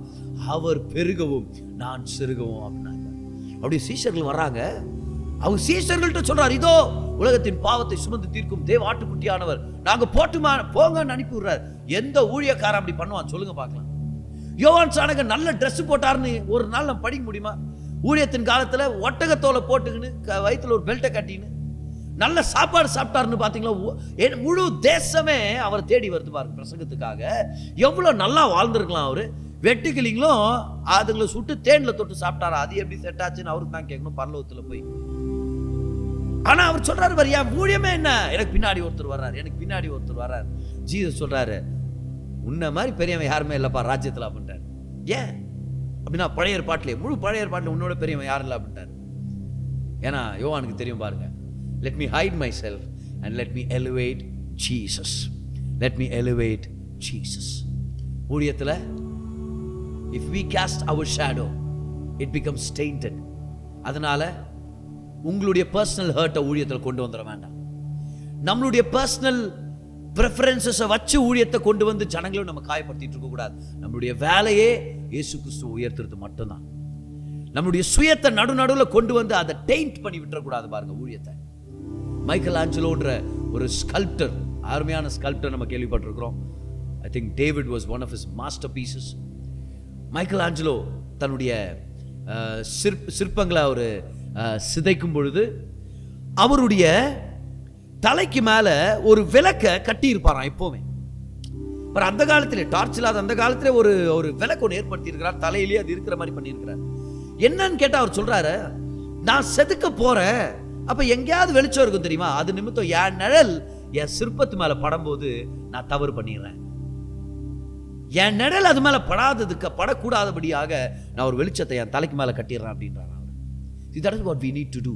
[SPEAKER 1] அவர் பெருகவும் நான் சிறுகவும் அப்படின்னாங்க. அப்படியே சீஷர்கள் வர்றாங்க. அவர் சீஷர்கள்ட்ட சொல்றாரு, இதோ உலகத்தின் பாவத்தை சுமந்து தீர்க்கும் தேவ ஆட்டுக்குட்டியானவர், நாங்க போங்கன்னு அனுப்பி விடுறாரு. எந்த ஊழியக்காரன் அப்படி பண்ணுவான் சொல்லுங்க பார்க்கலாம். யோவான் ஸ்நானகன் நல்ல ட்ரெஸ் போட்டாருன்னு ஒரு நாள் நம்ம படிக்க முடியுமா? ஊழியத்தின் காலத்துல ஒட்டகத்தோலை போட்டுக்கின்னு வயிற்றுல ஒரு பெல்ட்டை கட்டின்னு நல்ல சாப்பாடு சாப்பிட்டாருன்னு பாத்தீங்களா? முழு தேசமே அவரை தேடி வருது பாருங்க பிரசங்கத்துக்காக. எவ்வளவு நல்லா வாழ்ந்திருக்கலாம் அவரு. வெட்டுக்கிளிங்களும் அதுங்களை சுட்டு தேன்ல தொட்டு சாப்பிட்டாரா? அது எப்படி செட் ஆச்சுன்னு அவருக்கு தான் கேட்கணும் பரலோகத்துல போய். ஆனா அவர் சொல்றாரு பாரு, என் ஊழியமே என்ன, எனக்கு பின்னாடி ஒருத்தர் வர்றாரு. ஜீசஸ் சொல்றாரு, உன்ன மாதிரி பெரியவன் யாருமே இல்லப்பா ராஜ்யத்துல அப்படின்ட்டாரு. ஏன் அப்படின்னா பழைய ஏற்பாட்டிலே, முழு பழைய ஏற்பாட்டில் உன்னோட பெரியவன் யாரும் இல்லை அப்படின்ட்டாரு. ஏன்னா யோவானுக்கு தெரியும் பாருங்க, let me hide myself and let me elevate Jesus. ஊழியத்துல if we cast our shadow it becomes tainted. அதனால உங்களுடைய பர்சனல் ஹர்ட்டை ஊழியத்தில் கொண்டு வந்துட வேண்டாம். நம்மளுடைய பர்சனல் ப்ரெஃபரன்சஸை வச்சு ஊழியத்தை கொண்டு வந்து ஜனங்களும் நம்ம காயப்படுத்திட்டு இருக்க கூடாது. நம்மளுடைய வேலையே இயேசு கிறிஸ்துவை உயர்த்துறது மட்டும்தான். நம்மளுடைய சுயத்தை நடுநடுவில் கொண்டு வந்து அதை டெயிண்ட் பண்ணி விட்டுறக்கூடாது. பாருங்க ஊழியத்தை. மைக்கேல் ஆஞ்சலோன்ற ஒரு ஸ்கல்ப்டர், அருமையான ஸ்கல்ப்டர் நம்ம கேள்விப்பட்டிருக்கிறோம். I think David was one of his masterpieces. Michelangelo தன்னுடைய சிற்பங்களை அவர் சிதைக்கும் பொழுது அவருடைய தலைக்கு மேல ஒரு விளக்க கட்டி இருப்பாராம் எப்பவுமே. அந்த காலத்திலே டார்ச் இல்லாத அந்த காலத்திலே ஒரு ஒரு விளக்கு ஒன்று ஏற்படுத்தி இருக்கிறார். தலையிலேயே அது இருக்கிற மாதிரி பண்ணியிருக்கிறார். என்னன்னு கேட்டா அவர் சொல்றாரு, நான் செதுக்க போறேன், அப்ப எங்கேயாவது வெளிச்சம் இருக்கும் தெரியுமா, அது நிமித்தம் என் நிழல் என் சிற்பத்து மேல படும்போது நான் தவறு பண்ணிடுறேன். என் நிழல் அது மேல படக்கூடாதபடியாக நான் ஒரு வெளிச்சத்தை என் தலைக்கு மேல கட்டிடுறேன் அப்படின்றார் அவர். See, that is what we need to do.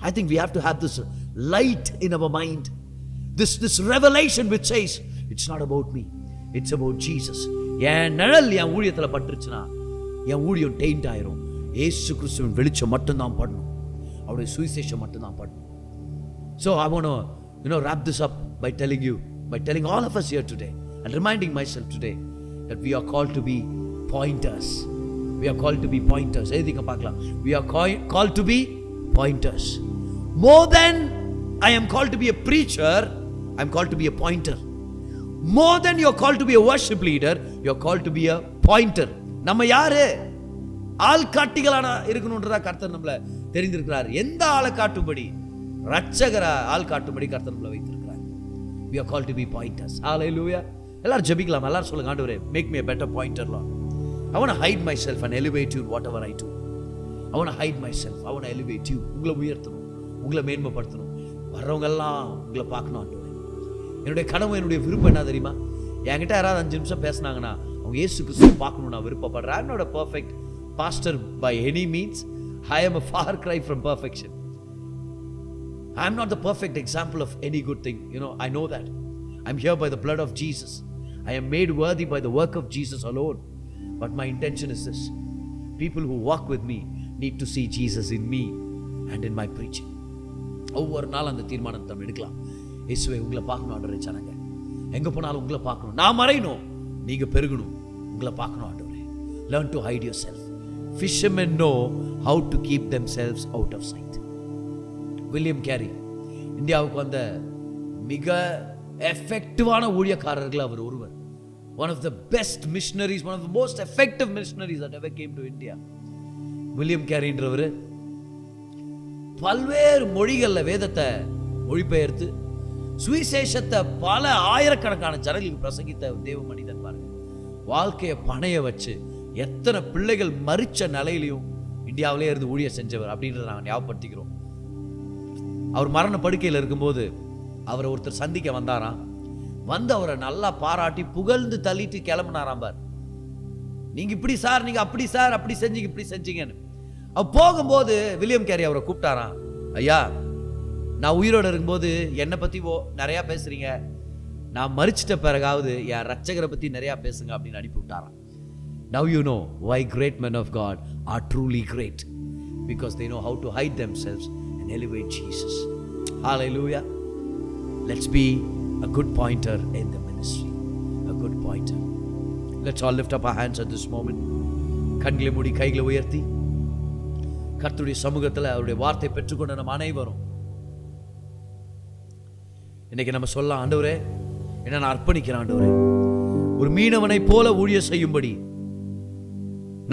[SPEAKER 1] I think we have to have this light in our mind, this revelation which says it's not about me, it's about Jesus. என் நிழல் என் ஊழியத்துல பட்டுருச்சுன்னா என் ஊழியம் டெயிண்ட் ஆயிரும். இயேசு கிறிஸ்துவின் வெளிச்சம் மட்டும்தான் படணும், அவருடைய சுவிசேஷம் மட்டும்தான் படணும். So I want to wrap this up by telling all of us here today and reminding myself today that we are called to be pointers. We are called to be pointers. எதுக்கு பார்க்கலாம். We are called to be pointers. More than I am called to be a preacher, I am called to be a pointer. More than you are called to be a worship leader, you are called to be a pointer. நம்ம யாரு? ஆள் காட்டிகளான இருக்கணும்ன்றதா கர்த்தர் நம்மள தெரிந்திருக்கிறார். எந்த ஆளை காட்டும்படி? ரட்சகரா ஆள் காட்டும்படி கர்த்தர் நம்மள வைத்திருக்கிறார். We are called to be pointers. Hallelujah. எல்லாரும் ஜெபிக்கலாம். எல்லாரும் சொல்லுங்க, ஆண்டவரே, make me a better pointer, Lord. I want to hide myself and elevate you in whatever I do. I want to hide myself. I want to elevate you. உங்களை உயர்த்தணும், உங்களை மேன்மைப்படுத்தணும். வர்றவங்க எல்லாம் உங்களை பார்க்கணும் ஆண்டவரே. என்னுடைய கனவு, என்னுடைய விருப்பம் என்ன தெரியுமா? என்கிட்ட யாராவது 5 நிமிஷம் பேசினாங்கன்னா அவங்க இயேசு கிறிஸ்துவை பார்க்கணும் நான் விருப்பப்படுறேன். I am not a perfect pastor by any means. I am a far cry from perfection. I am not the perfect example of any good thing. I know that. I am here by the blood of Jesus. I am made worthy by the work of Jesus alone. But my intention is this: people who walk with me need to see Jesus in me and in my preaching. ஒவ்வொரு நாள் அந்த தீர்மானத்தை நம்ம எடுக்கலாம். இயேசுவே, உங்களை பார்க்கணும் ஆண்டவரே. ஜனங்க எங்க போனாலும் உங்களை பார்க்கணும். நான் மறையணும், நீங்க பெருகணும். உங்களை பார்க்கணும் ஆண்டவரே. Learn to hide yourself. Fishermen know how to keep themselves out of sight. William carry இந்தியாவுக்கு வந்த மிக எஃபெக்டிவான ஊழியக்காரர்கள் அவர் ஒருவர். One of the best missionaries, one of the most effective missionaries that ever came to India. William கேரின்றவர் பல்வேறு மொழிகள்ல வேதத்தை மொழிபெயர்த்து சுவிசேஷத்தை பல ஆயிரக்கணக்கான ஜனங்களுக்கு பிரசங்கித்த தேவ மனிதன். பாருங்க, வாழ்க்கையை பணைய வச்சு எத்தனை பிள்ளைகள் மரிச்ச நிலையிலையும் இந்தியாவிலே இருந்து ஊழியம் செஞ்சவர் அப்படின்றத நாங்கள் ஞாபகப்படுத்திக்கிறோம். அவர் மரண படுக்கையில் இருக்கும்போது அவரை ஒருத்தர் சந்திக்க வந்தாராம். வந்து அவரை நல்லா பாராட்டி புகழ்ந்து தள்ளிட்டு கிளம்பினாராம். பார், நீங்க இப்படி சார், நீங்க அப்படி சார், அப்படி செஞ்சீங்க, இப்படி செஞ்சீங்கன்னு. அவர் போகும்போது வில்லியம் கேரி அவரை கூப்பிட்டாராம். ஐயா, நான் உயிரோடு இருக்கும்போது என்னை பத்தி நிறைய பேசுறீங்க, நான் மரிச்சிட்ட பிறகாவது என் ரட்சகரை பத்தி நிறைய பேசுங்க அப்படின்னு அனுப்பி விட்டாராம். Now you know why great men of God are truly great, because they know how to hide themselves and elevate Jesus. Hallelujah. Let's be a good pointer in the ministry. A good pointer. Let's all lift up our hands at this moment. கண்களை மூடி கைகளை உயர்த்தி கர்த்தருடைய சமூகத்தில் அவருடைய வார்த்தை பெற்றுக்கொண்ட நம்ம அனைவரும் இன்னைக்கு நம்ம சொல்லலாம், ஆண்டவரே, என்ன நான் அர்ப்பணிக்கிறேன் ஆண்டவரே. ஒரு மீனவனை போல ஊழியம் செய்யும்படி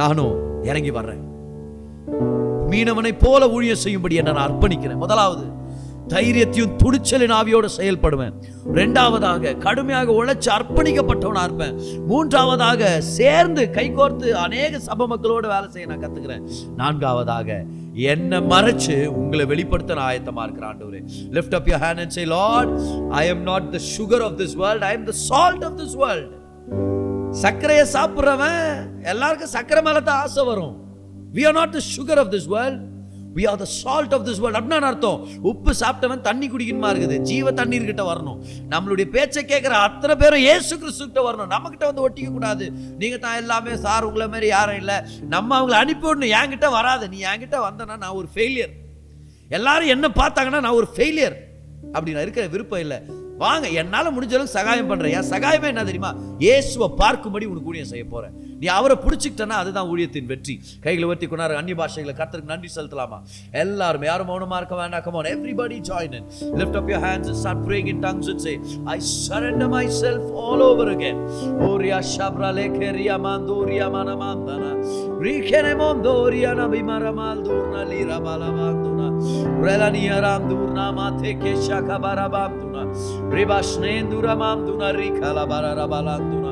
[SPEAKER 1] நானும் இறங்கி வர்றேன். மீனவனை போல ஊழியம் செய்யும்படி என்ன நான் அர்ப்பணிக்கிறேன். முதலாவது, தைரியத்தையும் துணிச்சலின் ஆவியோடு செயல்படுவேன். 2வதாக, கடுமையாக உழைச்சு அர்ப்பணிக்கப்பட்டவனா இருப்பேன். 3வதாக, சேர்ந்து கைகோர்த்து அநேக சபை மக்களோடு வேலை செய்ய நான் கத்துக்கிறேன். 4வதாக, என்ன மறைச்சு உங்களை வெளிப்படுத்த நான் ஆயத்தமா இருக்கிறேன். ஆண்டவரே, lift up your hand and say, Lord, I am not the sugar of this world, I am the salt of this world. சர்க்கரையை சாப்பிடுறவன் எல்லாருக்கும் சர்க்கரை மேல தான் ஆசை வரும். We are not the sugar of this world. we are the salt of this world. அப்படின்னா அர்த்தம் உப்பு சாப்பிட்டவன் தண்ணி குடிக்கணுமா இருக்குது, ஜீவ தண்ணீர் கிட்ட வரணும். நம்மளுடைய பேச்சை கேட்கிற அத்தனை பேரும் இயேசு கிறிஸ்து கிட்ட வரணும். நம்ம கிட்ட வந்து ஒட்டிக்க கூடாது. நீங்க தான் எல்லாமே சார், உங்களை மாதிரி யாரும் இல்லை, நம்ம அவங்களை அனுப்பி விடணும். என்கிட்ட வராது. நீ என்கிட்ட வந்தனா நான் ஒரு ஃபெயிலியர், எல்லாரும் என்ன பார்த்தாங்கன்னா நான் ஒரு ஃபெயிலியர் அப்படின்னு இருக்கிற விருப்பம் இல்லை. வாங்க, என்னால முடிஞ்ச அளவுக்கு சகாயம் பண்றேன். என் சகாயமே என்ன தெரியுமா? இயேசுவை பார்க்கும்படி உனக்கு ஊழியம் செய்ய போறேன். நீ அவரை பிடிச்சிக்கிட்டனா அதுதான் ஊழியத்தின் வெற்றி. கைகளை உயர்த்தி கொண்டாரு அந்நிய பாஷைகளை கர்த்தருக்கு நன்றி செலுத்தலாமா? எல்லாரும், யாரும் மௌனமா இருக்க வேண்டாம். Come on, everybody join in. Lift up your hands and start praying in tongues and say, I surrender myself all over again. Oria shabra lekeria mandoria manamandana rikene mondoria nabimara maldurna lira balavanduna relania randurna mateke shakabarabanduna ribashnendura mamduna rikala bararabalanduna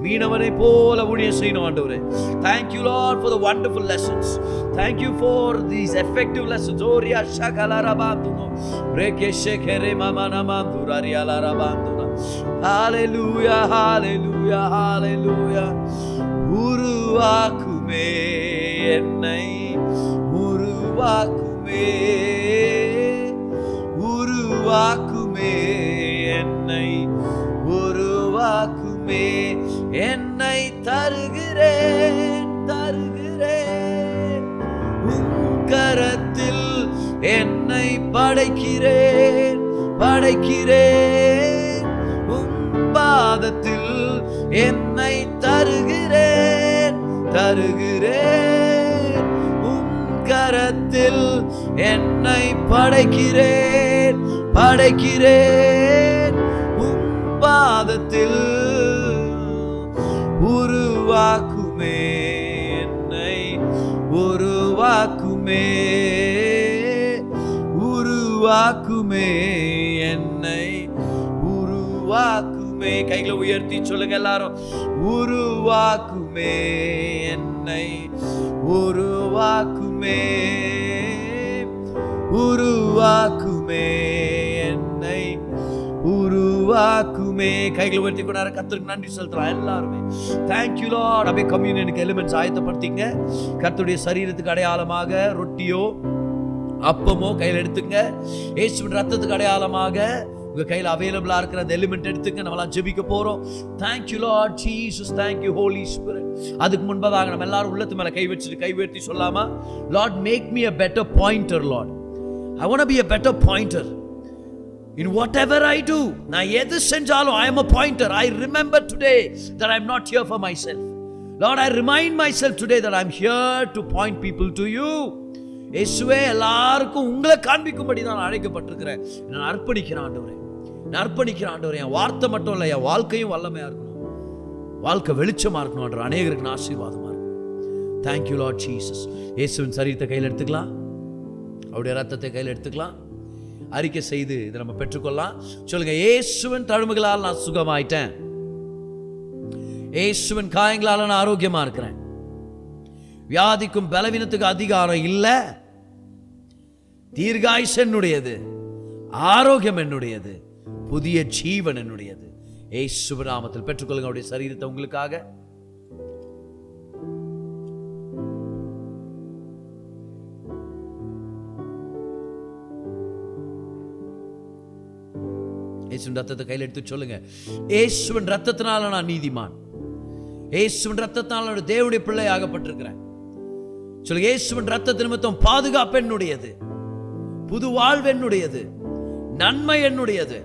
[SPEAKER 1] மீனவனை போல ஊழியம் செய்யணும் ஆண்டவரே. Thank you Lord for the wonderful lessons. Thank you for these effective lessons. Oria shakalarabanduna rekeshekere mamana mandura rialarabanduna. Hallelujah, hallelujah, hallelujah. உருவாக்குமே என்னை, உருவாக்குமே, உருவாக்குமே என்னை, உருவாக்குமே என்னை. தருகிறேன், தருகிறேன் உம் கரத்தில் என்னை படைக்கிறேன், படைக்கிறேன் உம் பாதத்தில் என்னை தருகிறேன், தருகிறேன் உம் கரத்தில் என்னை படைக்கிறேன், படைக்கிறேன் உம் பாதத்தில். உருவாக்குமே என்னை, உருவாக்குமே, உருவாக்குமே என்னை, உருவாக்குமே. கைகளை உயர்த்தி சொல்லுங்க எல்லாரும். உருவாக்குமே என்னை, உருவாக்குமே, உருவாக்குமே என்னை, உருவாக்குமே. கைகளை உயர்த்தி கொண்டாரு கர்த்தருக்கு நன்றி செலுத்தலாம் எல்லாருமே. Thank you Lord. அப்படியே கம்யூனியனுக்கு எலிமெண்ட்ஸ் ஆயத்தப்படுத்திங்க. கர்த்தருடைய சரீரத்துக்கு அடையாளமாக ரொட்டியோ அப்பமோ கையில் எடுத்துங்க. இயேசுவின் ரத்தத்துக்கு அடையாளமாக உங்க கையில் அவைலபிளா இருக்கிற அந்த எலிமெண்ட் எடுத்துங்க. நம்மளாம் ஜெபிக்க போறோம். Thank you Lord Jesus, thank you Holy Spirit. அதுக்கு முன்பதாக நம்ம எல்லாரும் உள்ளத்து மேல கை வச்சுட்டு கை உயர்த்தி சொல்லாமா? Lord make me a better pointer Lord. I want to be a better pointer in whatever I do. நான் எது செஞ்சாலும் I am a pointer. I remember today that I am not here for myself. Lord, I remind myself today that I am here to point people to you. இயேசுவே, எல்லாருக்கும் உங்களை காண்பிக்கும்படி நான் அழைக்கப்பட்டிருக்கிறேன். நான் அர்ப்பணிக்கிறேன் ஆண்டவரே, நான் அர்ப்பணிக்கிறேன் ஆண்டவரே. என் வார்த்தை மட்டும் இல்லை, என் வாழ்க்கையும் வல்லமையா இருக்கணும், வாழ்க்கை வெளிச்சமா இருக்கணும் ஆண்டவர். அநேகருக்கு நான் ஆசீர்வாதமா இருக்கணும். Thank you Lord Jesus. இயேசுவின் சரீரத்தை கையில் எடுத்துக்கலாம், அவருடைய ரத்தத்தை கையில் எடுத்துக்கலாம். அறிக்கை செய்து இதை நம்ம பெற்றுக்கொள்ளலாம். சொல்லுங்க, இயேசுவின் தழும்புகளால் நான் சுகமாயிட்டேன், இயேசுவின் காயங்களால் நான் ஆரோக்கியமா இருக்கிறேன், வியாதிக்கும் பலவீனத்துக்கு அதிகாரம் இல்லை, தீர்காயுசு என்னுடையது, ஆரோக்கியம் என்னுடையது, புதிய ஜீவன் என்னுடையது. இயேசுவின் நாமத்தில் பெற்றுக்கொள்ளுங்க அவருடைய சரீரத்தை உங்களுக்காக. இயேசுவின் ரத்தத்தை கையில் எடுத்து சொல்லுங்க, இயேசுவின் ரத்தத்தினால நான் நீதிமான், இயேசுவின் ரத்தத்தினால தேவனுடைய பிள்ளை ஆகப்பட்டிருக்கிறேன். சொல்லுங்க, இயேசுவின் ரத்தத்தின் நிமித்தம் பாதுகாப்பு என்னுடையது, புது வாழ்வு என்னுடையது, நன்மை என்னுடையது,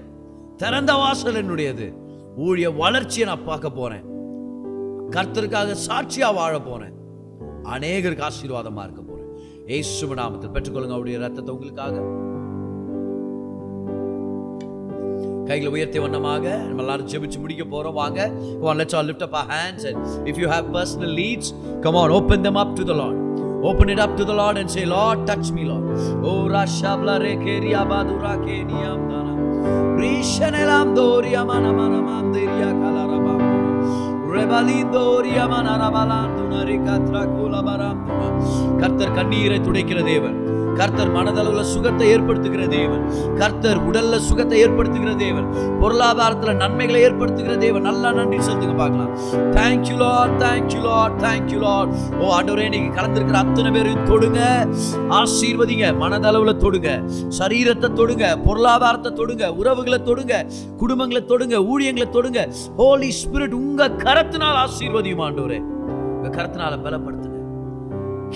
[SPEAKER 1] திறந்த வாசல் என்னுடையது, ஊழிய வளர்ச்சியை நான் பார்க்க போறேன், கர்த்தருக்காக சாட்சியா வாழ போறேன், அநேகருக்கு ஆசீர்வாதமா இருக்க போறேன். இயேசுவின் நாமத்தில் பெற்றுக்கொள்ளுங்க அவருடைய ரத்தத்தை உங்களுக்காக. கைகளை உயர்த்திய வண்ணமாக நம்ம எல்லாரும் ஜெபிச்சு முடிக்க போறோம். வாங்க, come on, let's all lift up our hands, and if you have personal needs, come on, open them up to the Lord. Open it up to the Lord and say, Lord, touch me, Lord. Oh rashabla rekeria badura keniam dana rishanelam doria mana mana mandiria kalarabam rebalidoria mana rabalanduna rikatra kula baramduna. கர்த்தர் கண்ணீரை துடைக்கிற தேவன், கர்த்தர் மனதளவுல சுகத்தை ஏற்படுத்துகிற தேவன். கர்த்தர் உடல்ல சுகத்தை ஏற்படுத்துகிற தேவன். பொருளாதாரத்துல நன்மைகளை ஏற்படுத்துகிற தேவன். நல்லா நன்றி சொல்லுங்க பார்க்கலாம். Thank you Lord, thank you Lord, thank you Lord. ஓ ஆண்டவரே, நீங்க கலந்திருக்கிற அத்தனை பேரையும் தொடுங்க, ஆசீர்வதிங்க. மனதளவுல தொடுங்க, சரீரத்தை தொடுங்க, பொருளாதாரத்தை தொடுங்க, உறவுகளை தொடுங்க, குடும்பங்களை தொடுங்க, ஊழியங்களை தொடுங்க. ஹோலி ஸ்பிரிட் உங்க கரத்தினால் ஆசீர்வதியும் ஆண்டவரே. உங்க கரத்தினால பலப்படுத்துங்க,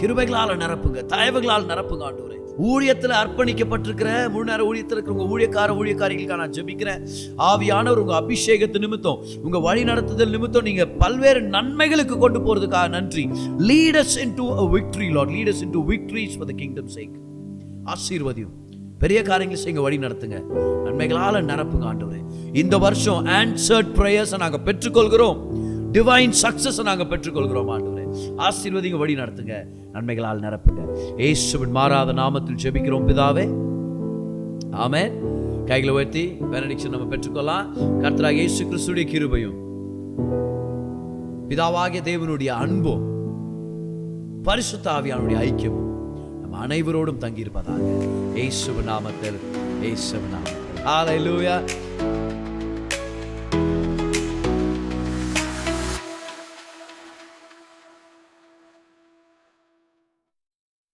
[SPEAKER 1] கிருபைகளால நிரப்புங்க, தயவுகளால் நிரப்புங்க ஆண்டவரே. ஊழியத்துல அர்ப்பணிக்கப்பட்டிருக்கிற முழு நேர ஊழியத்தில் இருக்கிற உங்க ஊழியக்காரிகளுக்காக நான் ஜெபிக்கிறேன். ஆவியானவர் உங்க அபிஷேகத்து நிமித்தம், உங்க வழி நடத்துதல் நிமித்தம் நீங்க பல்வேறு நன்மைகளுக்கு கொண்டு போறதுக்காக நன்றி. Lead us into a victory Lord, lead us into victories for the kingdom's sake. ஆசீர்வதியும், பெரிய காரியங்களை செய்யுங்க, வழி நடத்துங்க, நன்மைகளால நிரப்புங்க ஆண்டவரே. இந்த வருஷம் answered prayers நாங்க பெற்றுக்கொள்கிறோம், டிவைன் சக்சஸ் நாங்க பெற்றுக்கொள்கிறோம் ஆண்டவரே. ஆசீர்வதிங்க, வழி நடத்துங்க, நன்மைகளால் நிரப்புங்க. இயேசுவின் மாறாத நாமத்தில் ஜெபிக்கிறோம் பிதாவே, ஆமென். கைகளை உயர்த்தி பெனடிக்ஷன் நம்ம பெற்றுக்கொள்ளலாம். கர்த்தராகிய இயேசு கிறிஸ்துவின் கிருபையும், பிதாவாகிய தேவனுடைய அன்பும், பரிசுத்த ஆவியானுடைய ஐக்கியமும் நம்ம அனைவரோடும் தங்கி இருப்பதாக. இயேசுவின் நாமத்தில், இயேசுவின் நாமத்தில். ஹல்லேலூயா.